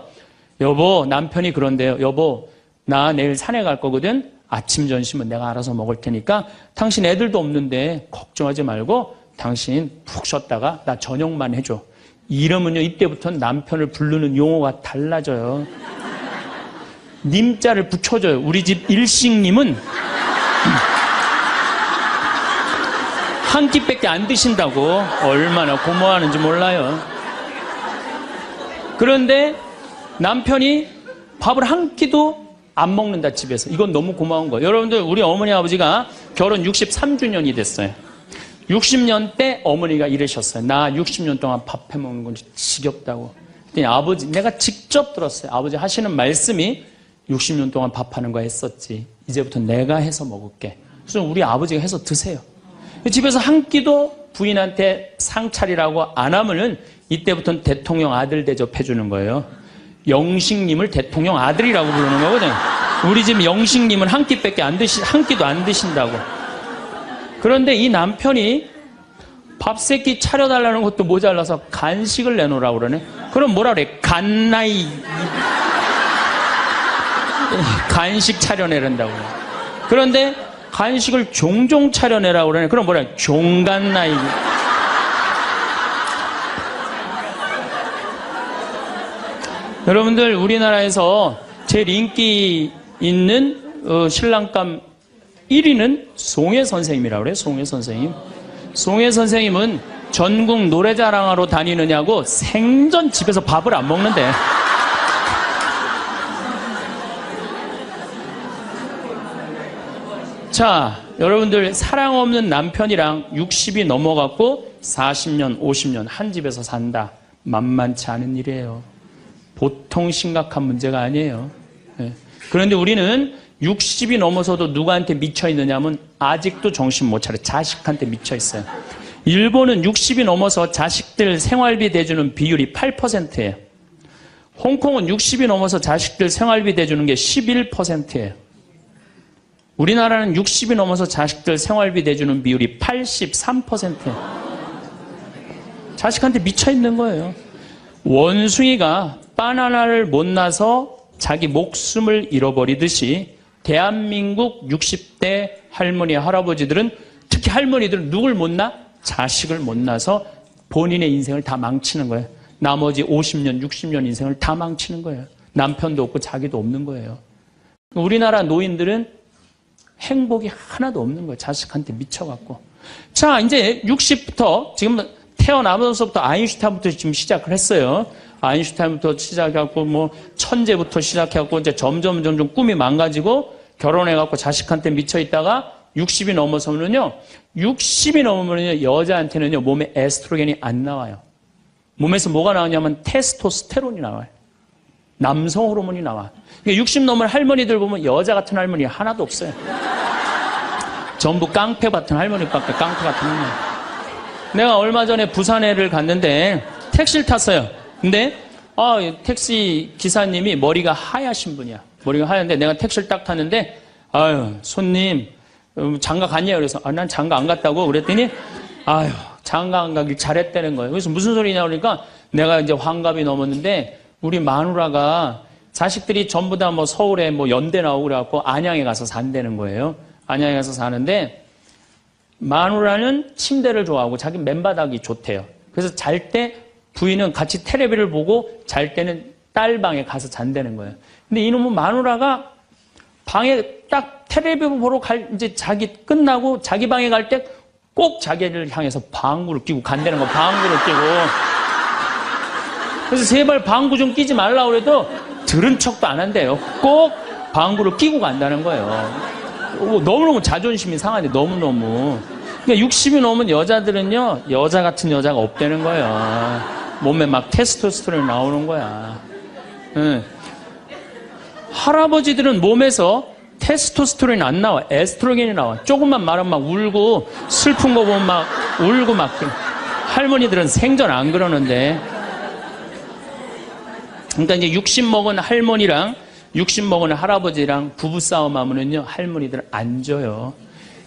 S1: 여보, 남편이 그런데요. 여보, 나 내일 산에 갈 거거든. 아침 점심은 내가 알아서 먹을 테니까 당신 애들도 없는데 걱정하지 말고 당신 푹 쉬었다가 나 저녁만 해줘. 이러면요, 이때부터는 남편을 부르는 용어가 달라져요. 님자를 붙여줘요. 우리 집 일식님은 한 끼밖에 안 드신다고. 얼마나 고마워하는지 몰라요. 그런데 남편이 밥을 한 끼도 안 먹는다, 집에서. 이건 너무 고마운 거예요. 여러분들, 우리 어머니 아버지가 결혼 63주년이 됐어요. 60년 때 어머니가 이러셨어요. 나 60년 동안 밥 해먹는 건 지겹다고. 그랬더니 아버지, 내가 직접 들었어요. 아버지 하시는 말씀이 60년 동안 밥하는 거 했었지. 이제부터 내가 해서 먹을게. 그래서 우리 아버지가 해서 드세요. 집에서 한 끼도 부인한테 상 차리라고 안 하면은 이때부터는 대통령 아들 대접해 주는 거예요. 영식님을 대통령 아들이라고 부르는 거거든. 우리 집 영식님은 한 끼밖에 한 끼도 안 드신다고. 그런데 이 남편이 밥 세끼 차려달라는 것도 모자라서 간식을 내놓으라고 그러네. 그럼 뭐라 그래? 간나이. 간식 차려내란다고. 그런데 간식을 종종 차려내라고 그러네. 그럼 뭐라? 종간나이. 여러분들, 우리나라에서 제일 인기 있는 신랑감 1위는 송혜 선생님이라고 그래요. 송혜 선생님. 송혜 선생님은 전국 노래자랑하러 다니느냐고 생전 집에서 밥을 안 먹는데. 자, 여러분들 사랑 없는 남편이랑 60이 넘어갔고 40년, 50년 한 집에서 산다. 만만치 않은 일이에요. 보통 심각한 문제가 아니에요. 네. 그런데 우리는 60이 넘어서도 누구한테 미쳐 있느냐면 아직도 정신 못 차려. 자식한테 미쳐 있어요. 일본은 60이 넘어서 자식들 생활비 대주는 비율이 8%예요. 홍콩은 60이 넘어서 자식들 생활비 대주는 게 11%예요. 우리나라는 60이 넘어서 자식들 생활비 대주는 비율이 83%예요. 자식한테 미쳐 있는 거예요. 원숭이가 바나나를 못 나서 자기 목숨을 잃어버리듯이 대한민국 60대 할머니, 할아버지들은, 특히 할머니들은 누굴 못 낳아? 자식을 못 낳아서 본인의 인생을 다 망치는 거예요. 나머지 50년, 60년 인생을 다 망치는 거예요. 남편도 없고 자기도 없는 거예요. 우리나라 노인들은 행복이 하나도 없는 거예요. 자식한테 미쳐갖고. 자, 이제 60부터, 지금 태어나면서부터 아인슈타인부터 지금 시작을 했어요. 아인슈타인부터 시작해갖고, 뭐, 천재부터 시작해갖고, 이제 점점 꿈이 망가지고, 결혼해갖고 자식한테 미쳐있다가, 60이 넘어서면요, 60이 넘으면요, 여자한테는요, 몸에 에스트로겐이 안 나와요. 몸에서 뭐가 나오냐면 테스토스테론이 나와요. 남성 호르몬이 나와. 60 넘은 할머니들 보면 여자 같은 할머니 하나도 없어요. 전부 깡패 같은 할머니밖에, 깡패 같은 할머니. 내가 얼마 전에 부산에를 갔는데 택시를 탔어요. 근데 택시 기사님이 머리가 하얗신 분이야. 머리가 하얀데 내가 택시를 딱 탔는데 아유, 손님 장가 갔냐? 그래서 난 장가 안 갔다고 그랬더니 아유, 장가 안 가길 잘했다는 거예요. 그래서 무슨 소리냐 그러니까 내가 이제 환갑이 넘었는데 우리 마누라가 자식들이 전부 다 뭐 서울에 뭐 연대 나오고 그래갖고 안양에 가서 산다는 거예요. 안양에 가서 사는데 마누라는 침대를 좋아하고 자기 맨바닥이 좋대요. 그래서 잘 때 부인은 같이 텔레비를 보고 잘 때는 딸 방에 가서 잔다는 거예요. 근데 이놈은 마누라가 방에 딱 텔레비 보러 이제 자기 끝나고 자기 방에 갈 때 꼭 자기를 향해서 방구를 끼고 간다는 거, 방구를 끼고. 그래서 제발 방구 좀 끼지 말라고 그래도 들은 척도 안 한대요. 꼭 방구를 끼고 간다는 거예요. 너무너무 자존심이 상하네, 너무너무. 그러니까 60이 넘은 여자들은요, 여자 같은 여자가 없다는 거예요. 몸에 막 테스토스테론이 나오는 거야. 응. 할아버지들은 몸에서 테스토스테론이 안 나와. 에스트로겐이 나와. 조금만 말하면 막 울고, 슬픈 거 보면 막 울고 막. 할머니들은 생전 안 그러는데. 그러니까 이제 60 먹은 할머니랑 60 먹은 할아버지랑 부부싸움 하면은요, 할머니들은 안 져요.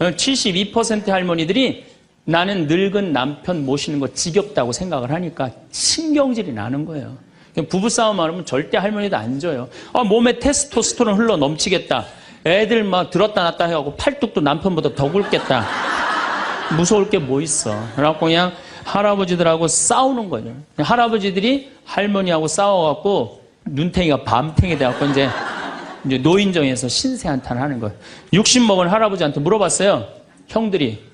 S1: 72% 할머니들이 나는 늙은 남편 모시는 거 지겹다고 생각을 하니까 신경질이 나는 거예요. 부부싸움 하면 절대 할머니도 안 져요. 몸에 테스토스테론 흘러 넘치겠다. 애들 막 들었다 놨다 해갖고 팔뚝도 남편보다 더 굵겠다. 무서울 게 뭐 있어. 그래갖고 그냥 할아버지들하고 싸우는 거죠. 할아버지들이 할머니하고 싸워갖고 눈탱이가 밤탱이 돼갖고 이제 노인정에서 신세한탄 하는 거예요. 60 먹은 할아버지한테 물어봤어요. 형들이.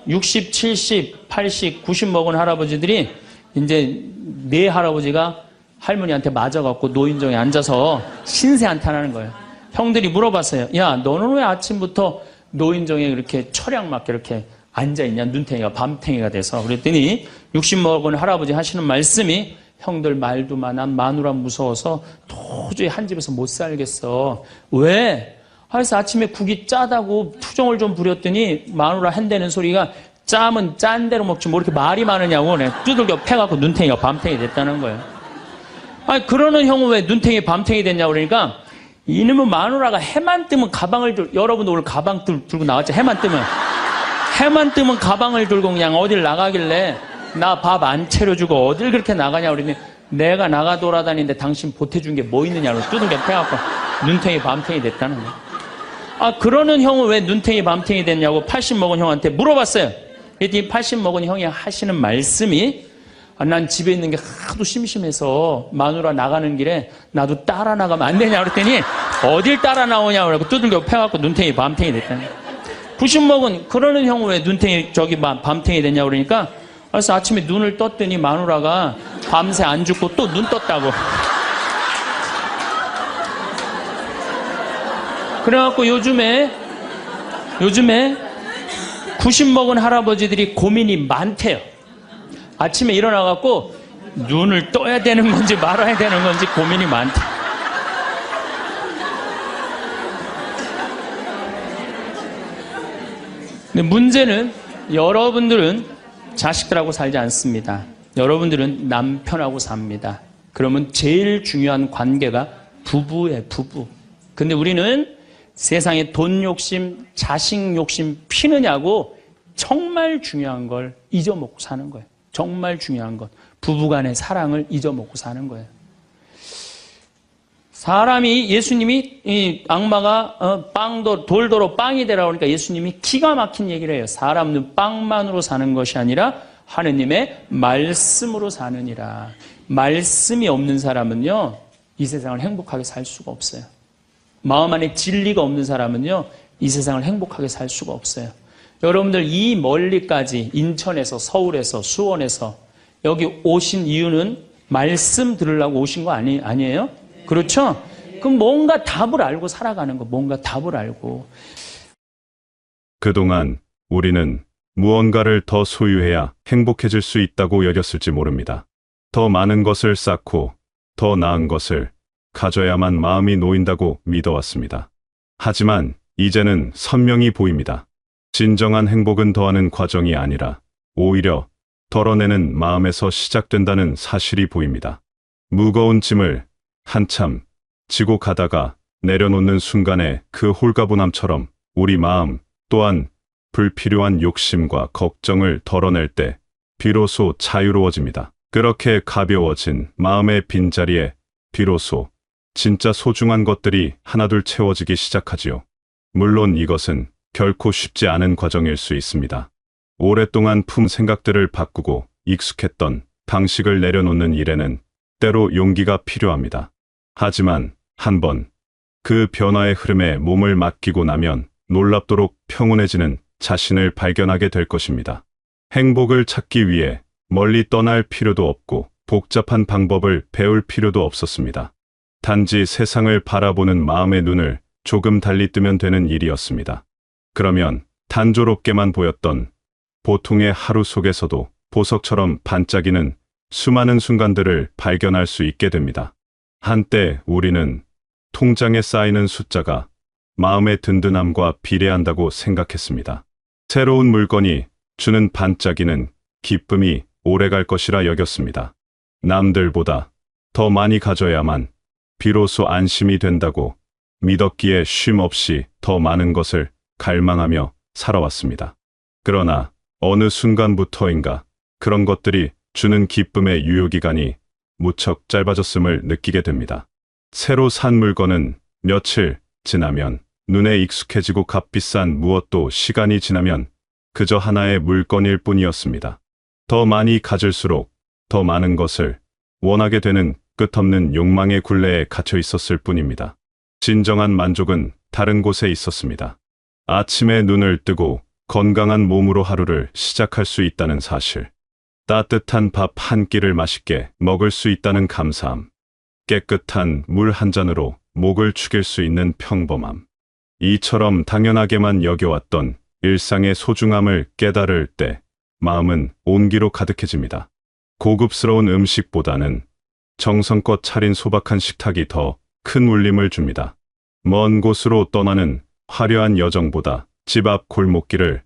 S1: 60, 70, 80, 90 먹은 할아버지들이 이제 네 할아버지가 할머니한테 맞아갖고 노인정에 앉아서 신세한탄 하는 거예요. 형들이 물어봤어요. 야, 너는 왜 아침부터 노인정에 그렇게 철양 맞게 이렇게 앉아있냐? 눈탱이가 밤탱이가 돼서. 그랬더니 60 먹은 할아버지 하시는 말씀이 형들 말도 많아. 마누라 무서워서 도저히 한 집에서 못 살겠어. 왜? 그래서 아침에 국이 짜다고 투정을 좀 부렸더니 마누라 한다는 소리가 짜면 짠 대로 먹지 뭐 이렇게 말이 많으냐고 두들겨 패갖고 눈탱이가 밤탱이 됐다는 거예요. 그러는 형은 왜 눈탱이 밤탱이 됐냐고 그러니까 이놈의 마누라가 해만 뜨면 가방을 여러분도 오늘 가방 들고 나왔죠. 해만 뜨면 가방을 들고 그냥 어딜 나가길래 나 밥 안 차려주고 어딜 그렇게 나가냐 그러니 내가 나가 돌아다니는데 당신 보태준 게 뭐 있느냐고 두들겨 패갖고 눈탱이 밤탱이 됐다는 거예요. 그러는 형은 왜 눈탱이 밤탱이 됐냐고 80 먹은 형한테 물어봤어요. 그랬더니 80 먹은 형이 하시는 말씀이 난 집에 있는 게 하도 심심해서 마누라 나가는 길에 나도 따라 나가면 안 되냐 그랬더니 어딜 따라 나오냐고 그러고 두들겨 패갖고 눈탱이 밤탱이 됐다는 거예요. 90 먹은 그러는 형은 왜 눈탱이 밤탱이 됐냐고 그러니까 그래서 아침에 눈을 떴더니 마누라가 밤새 안 죽고 또 눈 떴다고. 그래갖고 요즘에 90 먹은 할아버지들이 고민이 많대요. 아침에 일어나갖고 눈을 떠야 되는 건지 말아야 되는 건지 고민이 많대. 근데 문제는 여러분들은 자식들하고 살지 않습니다. 여러분들은 남편하고 삽니다. 그러면 제일 중요한 관계가 부부예요, 부부. 근데 우리는 세상에 돈 욕심, 자식 욕심 피느냐고 정말 중요한 걸 잊어먹고 사는 거예요. 정말 중요한 것. 부부간의 사랑을 잊어먹고 사는 거예요. 사람이, 예수님이, 이 악마가 돌도로 빵이 되라고 하니까 예수님이 기가 막힌 얘기를 해요. 사람은 빵만으로 사는 것이 아니라 하느님의 말씀으로 사느니라. 말씀이 없는 사람은요, 이 세상을 행복하게 살 수가 없어요. 마음 안에 진리가 없는 사람은요, 이 세상을 행복하게 살 수가 없어요. 여러분들 이 멀리까지 인천에서, 서울에서, 수원에서 여기 오신 이유는 말씀 들으려고 오신 거 아니에요? 그렇죠? 그럼 뭔가 답을 알고 살아가는 거, 뭔가 답을 알고.
S2: 그동안 우리는 무언가를 더 소유해야 행복해질 수 있다고 여겼을지 모릅니다. 더 많은 것을 쌓고 더 나은 것을 가져야만 마음이 놓인다고 믿어왔습니다. 하지만 이제는 선명히 보입니다. 진정한 행복은 더하는 과정이 아니라 오히려 덜어내는 마음에서 시작된다는 사실이 보입니다. 무거운 짐을 한참 지고 가다가 내려놓는 순간에 그 홀가분함처럼 우리 마음 또한 불필요한 욕심과 걱정을 덜어낼 때 비로소 자유로워집니다. 그렇게 가벼워진 마음의 빈자리에 비로소 진짜 소중한 것들이 하나둘 채워지기 시작하지요. 물론 이것은 결코 쉽지 않은 과정일 수 있습니다. 오랫동안 품 생각들을 바꾸고 익숙했던 방식을 내려놓는 일에는 때로 용기가 필요합니다. 하지만 한번 그 변화의 흐름에 몸을 맡기고 나면 놀랍도록 평온해지는 자신을 발견하게 될 것입니다. 행복을 찾기 위해 멀리 떠날 필요도 없고 복잡한 방법을 배울 필요도 없었습니다. 단지 세상을 바라보는 마음의 눈을 조금 달리 뜨면 되는 일이었습니다. 그러면 단조롭게만 보였던 보통의 하루 속에서도 보석처럼 반짝이는 수많은 순간들을 발견할 수 있게 됩니다. 한때 우리는 통장에 쌓이는 숫자가 마음의 든든함과 비례한다고 생각했습니다. 새로운 물건이 주는 반짝이는 기쁨이 오래갈 것이라 여겼습니다. 남들보다 더 많이 가져야만 비로소 안심이 된다고 믿었기에 쉼 없이 더 많은 것을 갈망하며 살아왔습니다. 그러나 어느 순간부터인가 그런 것들이 주는 기쁨의 유효기간이 무척 짧아졌음을 느끼게 됩니다. 새로 산 물건은 며칠 지나면 눈에 익숙해지고 값비싼 무엇도 시간이 지나면 그저 하나의 물건일 뿐이었습니다. 더 많이 가질수록 더 많은 것을 원하게 되는 끝없는 욕망의 굴레에 갇혀 있었을 뿐입니다. 진정한 만족은 다른 곳에 있었습니다. 아침에 눈을 뜨고 건강한 몸으로 하루를 시작할 수 있다는 사실. 따뜻한 밥 한 끼를 맛있게 먹을 수 있다는 감사함. 깨끗한 물 한 잔으로 목을 축일 수 있는 평범함. 이처럼 당연하게만 여겨왔던 일상의 소중함을 깨달을 때 마음은 온기로 가득해집니다. 고급스러운 음식보다는 정성껏 차린 소박한 식탁이 더 큰 울림을 줍니다. 먼 곳으로 떠나는 화려한 여정보다 집 앞 골목길을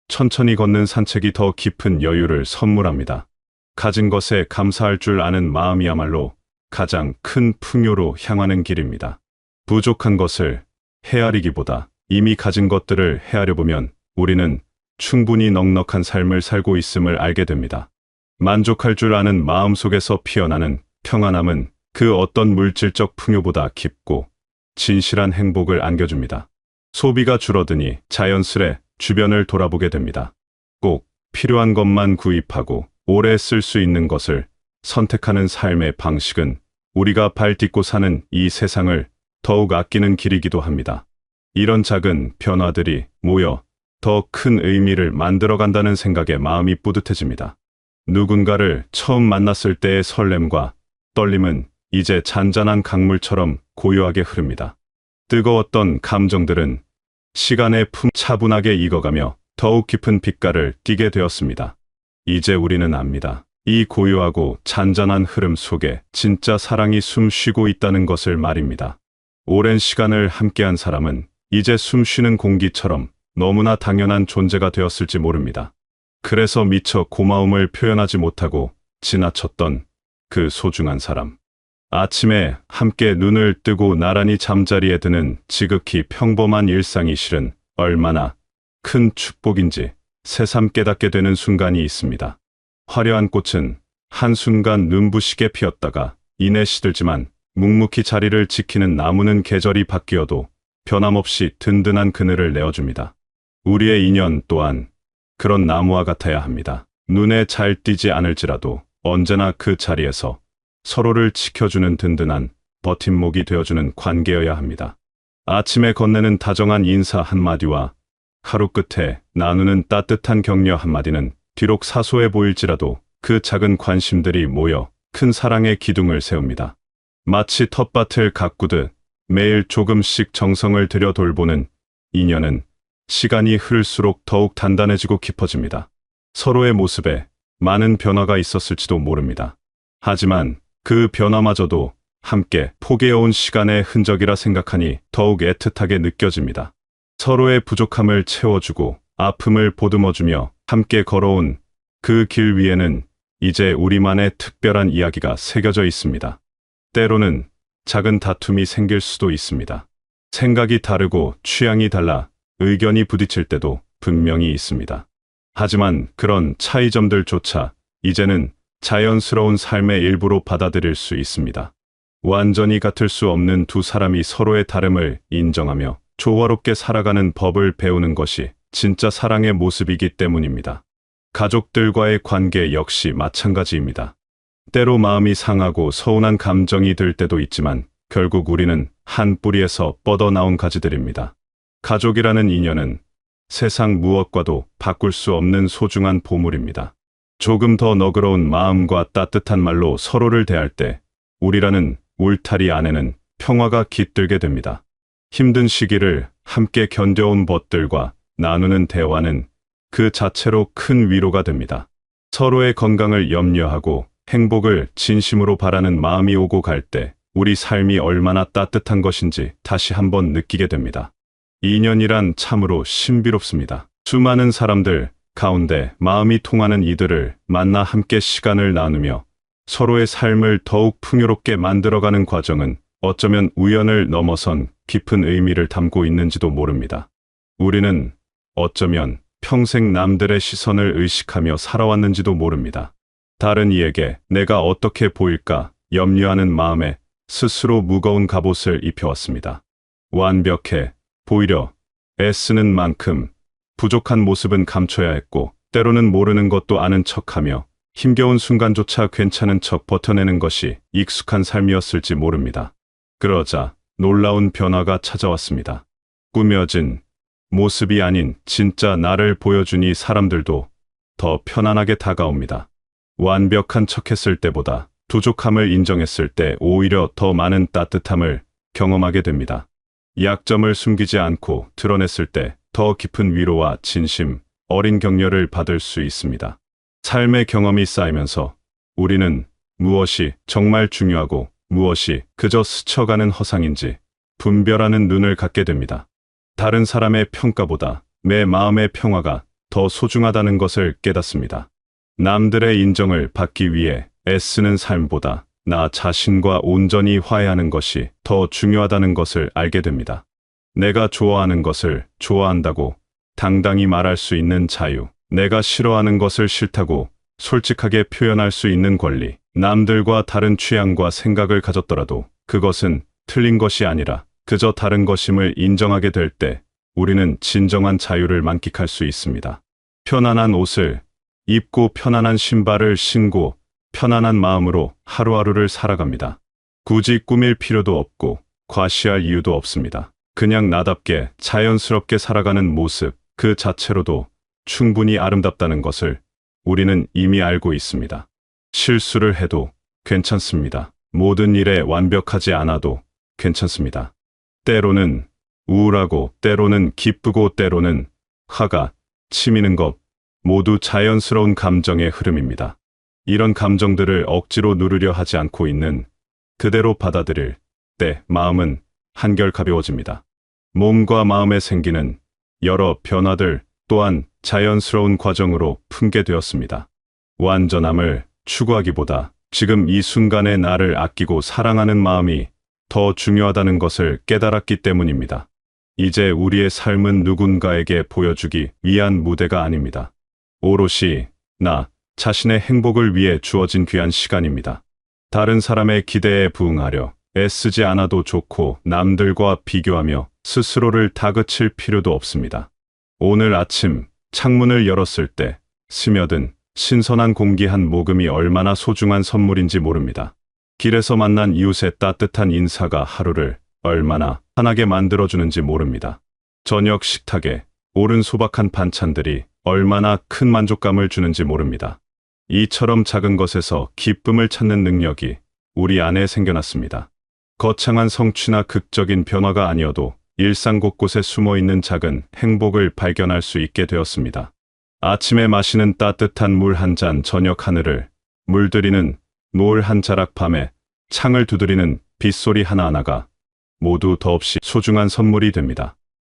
S2: 천천히 걷는 산책이 더 깊은 여유를 선물합니다. 가진 것에 감사할 줄 아는 마음이야말로 가장 큰 풍요로 향하는 길입니다. 부족한 것을 헤아리기보다 이미 가진 것들을 헤아려 보면 우리는 충분히 넉넉한 삶을 살고 있음을 알게 됩니다. 만족할 줄 아는 마음 속에서 피어나는 평안함은 그 어떤 물질적 풍요보다 깊고 진실한 행복을 안겨줍니다. 소비가 줄어드니 자연스레 주변을 돌아보게 됩니다. 꼭 필요한 것만 구입하고 오래 쓸 수 있는 것을 선택하는 삶의 방식은 우리가 발 딛고 사는 이 세상을 더욱 아끼는 길이기도 합니다. 이런 작은 변화들이 모여 더 큰 의미를 만들어간다는 생각에 마음이 뿌듯해집니다. 누군가를 처음 만났을 때의 설렘과 떨림은 이제 잔잔한 강물처럼 고요하게 흐릅니다. 뜨거웠던 감정들은 시간의 품 차분하게 익어가며 더욱 깊은 빛깔을 띠게 되었습니다. 이제 우리는 압니다. 이 고요하고 잔잔한 흐름 속에 진짜 사랑이 숨쉬고 있다는 것을 말입니다. 오랜 시간을 함께한 사람은 이제 숨쉬는 공기처럼 너무나 당연한 존재가 되었을지 모릅니다. 그래서 미처 고마움을 표현하지 못하고 지나쳤던 그 소중한 사람. 아침에 함께 눈을 뜨고 나란히 잠자리에 드는 지극히 평범한 일상이 실은 얼마나 큰 축복인지 새삼 깨닫게 되는 순간이 있습니다. 화려한 꽃은 한순간 눈부시게 피었다가 이내 시들지만 묵묵히 자리를 지키는 나무는 계절이 바뀌어도 변함없이 든든한 그늘을 내어줍니다. 우리의 인연 또한 그런 나무와 같아야 합니다. 눈에 잘 띄지 않을지라도 언제나 그 자리에서 서로를 지켜주는 든든한 버팀목이 되어주는 관계여야 합니다. 아침에 건네는 다정한 인사 한마디와 하루 끝에 나누는 따뜻한 격려 한마디는 비록 사소해 보일지라도 그 작은 관심들이 모여 큰 사랑의 기둥을 세웁니다. 마치 텃밭을 가꾸듯 매일 조금씩 정성을 들여 돌보는 인연은 시간이 흐를수록 더욱 단단해지고 깊어집니다. 서로의 모습에 많은 변화가 있었을지도 모릅니다. 하지만 그 변화마저도 함께 포개어온 시간의 흔적이라 생각하니 더욱 애틋하게 느껴집니다. 서로의 부족함을 채워주고 아픔을 보듬어주며 함께 걸어온 그 길 위에는 이제 우리만의 특별한 이야기가 새겨져 있습니다. 때로는 작은 다툼이 생길 수도 있습니다. 생각이 다르고 취향이 달라 의견이 부딪힐 때도 분명히 있습니다. 하지만 그런 차이점들조차 이제는 자연스러운 삶의 일부로 받아들일 수 있습니다. 완전히 같을 수 없는 두 사람이 서로의 다름을 인정하며 조화롭게 살아가는 법을 배우는 것이 진짜 사랑의 모습이기 때문입니다. 가족들과의 관계 역시 마찬가지입니다. 때로 마음이 상하고 서운한 감정이 들 때도 있지만 결국 우리는 한 뿌리에서 뻗어나온 가지들입니다. 가족이라는 인연은 세상 무엇과도 바꿀 수 없는 소중한 보물입니다. 조금 더 너그러운 마음과 따뜻한 말로 서로를 대할 때 우리라는 울타리 안에는 평화가 깃들게 됩니다. 힘든 시기를 함께 견뎌온 벗들과 나누는 대화는 그 자체로 큰 위로가 됩니다. 서로의 건강을 염려하고 행복을 진심으로 바라는 마음이 오고 갈 때 우리 삶이 얼마나 따뜻한 것인지 다시 한번 느끼게 됩니다. 인연이란 참으로 신비롭습니다. 수많은 사람들 가운데 마음이 통하는 이들을 만나 함께 시간을 나누며 서로의 삶을 더욱 풍요롭게 만들어가는 과정은 어쩌면 우연을 넘어선 깊은 의미를 담고 있는지도 모릅니다. 우리는 어쩌면 평생 남들의 시선을 의식하며 살아왔는지도 모릅니다. 다른 이에게 내가 어떻게 보일까 염려하는 마음에 스스로 무거운 갑옷을 입혀왔습니다. 완벽해 보이려 애쓰는 만큼 부족한 모습은 감춰야 했고 때로는 모르는 것도 아는 척하며 힘겨운 순간조차 괜찮은 척 버텨내는 것이 익숙한 삶이었을지 모릅니다. 그러자 놀라운 변화가 찾아왔습니다. 꾸며진 모습이 아닌 진짜 나를 보여주니 사람들도 더 편안하게 다가옵니다. 완벽한 척했을 때보다 부족함을 인정했을 때 오히려 더 많은 따뜻함을 경험하게 됩니다. 약점을 숨기지 않고 드러냈을 때 더 깊은 위로와 진심, 어린 격려를 받을 수 있습니다. 삶의 경험이 쌓이면서 우리는 무엇이 정말 중요하고 무엇이 그저 스쳐가는 허상인지 분별하는 눈을 갖게 됩니다. 다른 사람의 평가보다 내 마음의 평화가 더 소중하다는 것을 깨닫습니다. 남들의 인정을 받기 위해 애쓰는 삶보다 나 자신과 온전히 화해하는 것이 더 중요하다는 것을 알게 됩니다. 내가 좋아하는 것을 좋아한다고 당당히 말할 수 있는 자유, 내가 싫어하는 것을 싫다고 솔직하게 표현할 수 있는 권리, 남들과 다른 취향과 생각을 가졌더라도 그것은 틀린 것이 아니라 그저 다른 것임을 인정하게 될 때 우리는 진정한 자유를 만끽할 수 있습니다. 편안한 옷을 입고 편안한 신발을 신고 편안한 마음으로 하루하루를 살아갑니다. 굳이 꾸밀 필요도 없고 과시할 이유도 없습니다. 그냥 나답게 자연스럽게 살아가는 모습 그 자체로도 충분히 아름답다는 것을 우리는 이미 알고 있습니다. 실수를 해도 괜찮습니다. 모든 일에 완벽하지 않아도 괜찮습니다. 때로는 우울하고, 때로는 기쁘고, 때로는 화가 치미는 것, 모두 자연스러운 감정의 흐름입니다. 이런 감정들을 억지로 누르려 하지 않고 있는 그대로 받아들일 때 마음은 한결 가벼워집니다. 몸과 마음에 생기는 여러 변화들 또한 자연스러운 과정으로 풍게되었습니다. 완전함을 추구하기보다 지금 이 순간의 나를 아끼고 사랑하는 마음이 더 중요하다는 것을 깨달았기 때문입니다. 이제 우리의 삶은 누군가에게 보여주기 위한 무대가 아닙니다. 오롯이 나 자신의 행복을 위해 주어진 귀한 시간입니다. 다른 사람의 기대에 부응하려 애쓰지 않아도 좋고, 남들과 비교하며 스스로를 다그칠 필요도 없습니다. 오늘 아침 창문을 열었을 때 스며든 신선한 공기 한 모금이 얼마나 소중한 선물인지 모릅니다. 길에서 만난 이웃의 따뜻한 인사가 하루를 얼마나 환하게 만들어주는지 모릅니다. 저녁 식탁에 오른 소박한 반찬들이 얼마나 큰 만족감을 주는지 모릅니다. 이처럼 작은 것에서 기쁨을 찾는 능력이 우리 안에 생겨났습니다. 거창한 성취나 극적인 변화가 아니어도 일상 곳곳에 숨어있는 작은 행복을 발견할 수 있게 되었습니다. 아침에 마시는 따뜻한 물 한 잔, 저녁 하늘을 물들이는 노을 한 자락, 밤에 창을 두드리는 빗소리 하나하나가 모두 더없이 소중한 선물이 됩니다.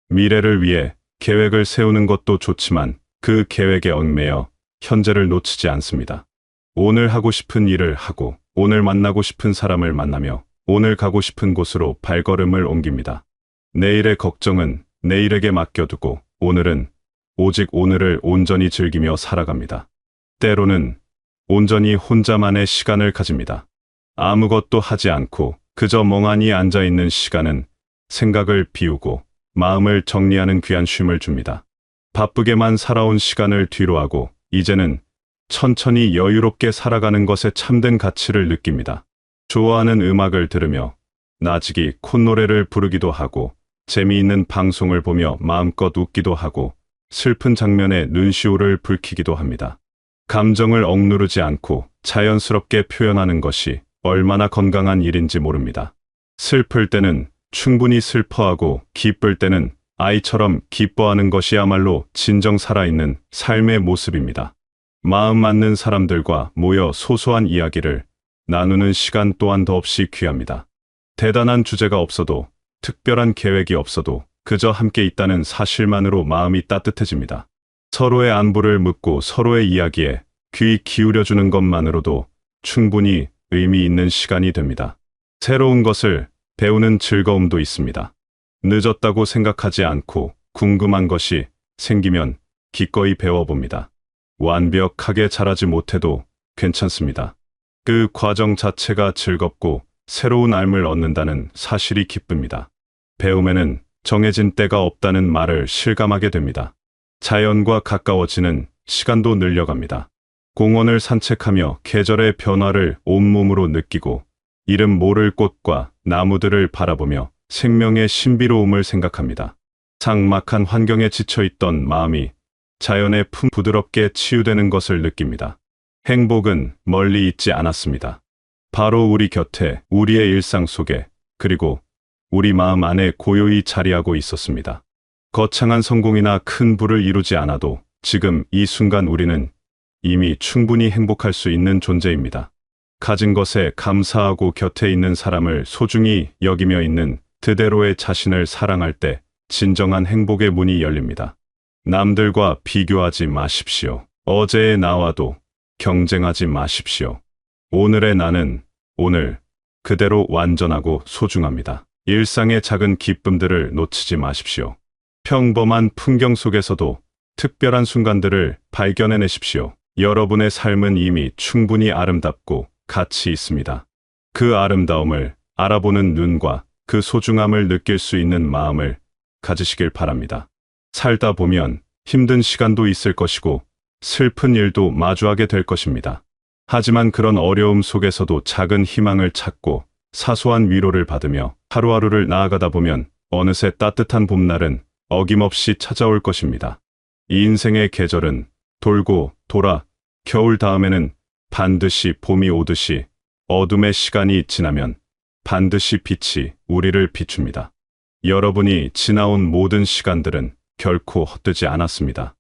S2: 미래를 위해 계획을 세우는 것도 좋지만 그 계획에 얽매여 현재를 놓치지 않습니다. 오늘 하고 싶은 일을 하고, 오늘 만나고 싶은 사람을 만나며, 오늘 가고 싶은 곳으로 발걸음을 옮깁니다. 내일의 걱정은 내일에게 맡겨두고, 오늘은 오직 오늘을 온전히 즐기며 살아갑니다. 때로는 온전히 혼자만의 시간을 가집니다. 아무것도 하지 않고 그저 멍하니 앉아있는 시간은 생각을 비우고 마음을 정리하는 귀한 쉼을 줍니다. 바쁘게만 살아온 시간을 뒤로하고 이제는 천천히 여유롭게 살아가는 것에 참된 가치를 느낍니다. 좋아하는 음악을 들으며 나지기 콧노래를 부르기도 하고, 재미있는 방송을 보며 마음껏 웃기도 하고, 슬픈 장면에 눈시울을 붉히기도 합니다. 감정을 억누르지 않고 자연스럽게 표현하는 것이 얼마나 건강한 일인지 모릅니다. 슬플 때는 충분히 슬퍼하고, 기쁠 때는 아이처럼 기뻐하는 것이야말로 진정 살아있는 삶의 모습입니다. 마음 맞는 사람들과 모여 소소한 이야기를 나누는 시간 또한 더없이 귀합니다. 대단한 주제가 없어도, 특별한 계획이 없어도 그저 함께 있다는 사실만으로 마음이 따뜻해집니다. 서로의 안부를 묻고 서로의 이야기에 귀 기울여주는 것만으로도 충분히 의미 있는 시간이 됩니다. 새로운 것을 배우는 즐거움도 있습니다. 늦었다고 생각하지 않고 궁금한 것이 생기면 기꺼이 배워봅니다. 완벽하게 잘하지 못해도 괜찮습니다. 그 과정 자체가 즐겁고 새로운 알을 얻는다는 사실이 기쁩니다. 배움에는 정해진 때가 없다는 말을 실감하게 됩니다. 자연과 가까워지는 시간도 늘려갑니다. 공원을 산책하며 계절의 변화를 온몸으로 느끼고, 이름 모를 꽃과 나무들을 바라보며 생명의 신비로움을 생각합니다. 삭막한 환경에 지쳐있던 마음이 자연의 품 부드럽게 치유되는 것을 느낍니다. 행복은 멀리 있지 않았습니다. 바로 우리 곁에, 우리의 일상 속에, 그리고 우리 마음 안에 고요히 자리하고 있었습니다. 거창한 성공이나 큰 부를 이루지 않아도 지금 이 순간 우리는 이미 충분히 행복할 수 있는 존재입니다. 가진 것에 감사하고 곁에 있는 사람을 소중히 여기며 있는 그대로의 자신을 사랑할 때 진정한 행복의 문이 열립니다. 남들과 비교하지 마십시오. 어제의 나와도 경쟁하지 마십시오. 오늘의 나는 오늘 그대로 완전하고 소중합니다. 일상의 작은 기쁨들을 놓치지 마십시오. 평범한 풍경 속에서도 특별한 순간들을 발견해내십시오. 여러분의 삶은 이미 충분히 아름답고 가치 있습니다. 그 아름다움을 알아보는 눈과 그 소중함을 느낄 수 있는 마음을 가지시길 바랍니다. 살다 보면 힘든 시간도 있을 것이고 슬픈 일도 마주하게 될 것입니다. 하지만 그런 어려움 속에서도 작은 희망을 찾고 사소한 위로를 받으며 하루하루를 나아가다 보면 어느새 따뜻한 봄날은 어김없이 찾아올 것입니다. 이 인생의 계절은 돌고 돌아 겨울 다음에는 반드시 봄이 오듯이 어둠의 시간이 지나면 반드시 빛이 우리를 비춥니다. 여러분이 지나온 모든 시간들은 결코 헛되지 않았습니다.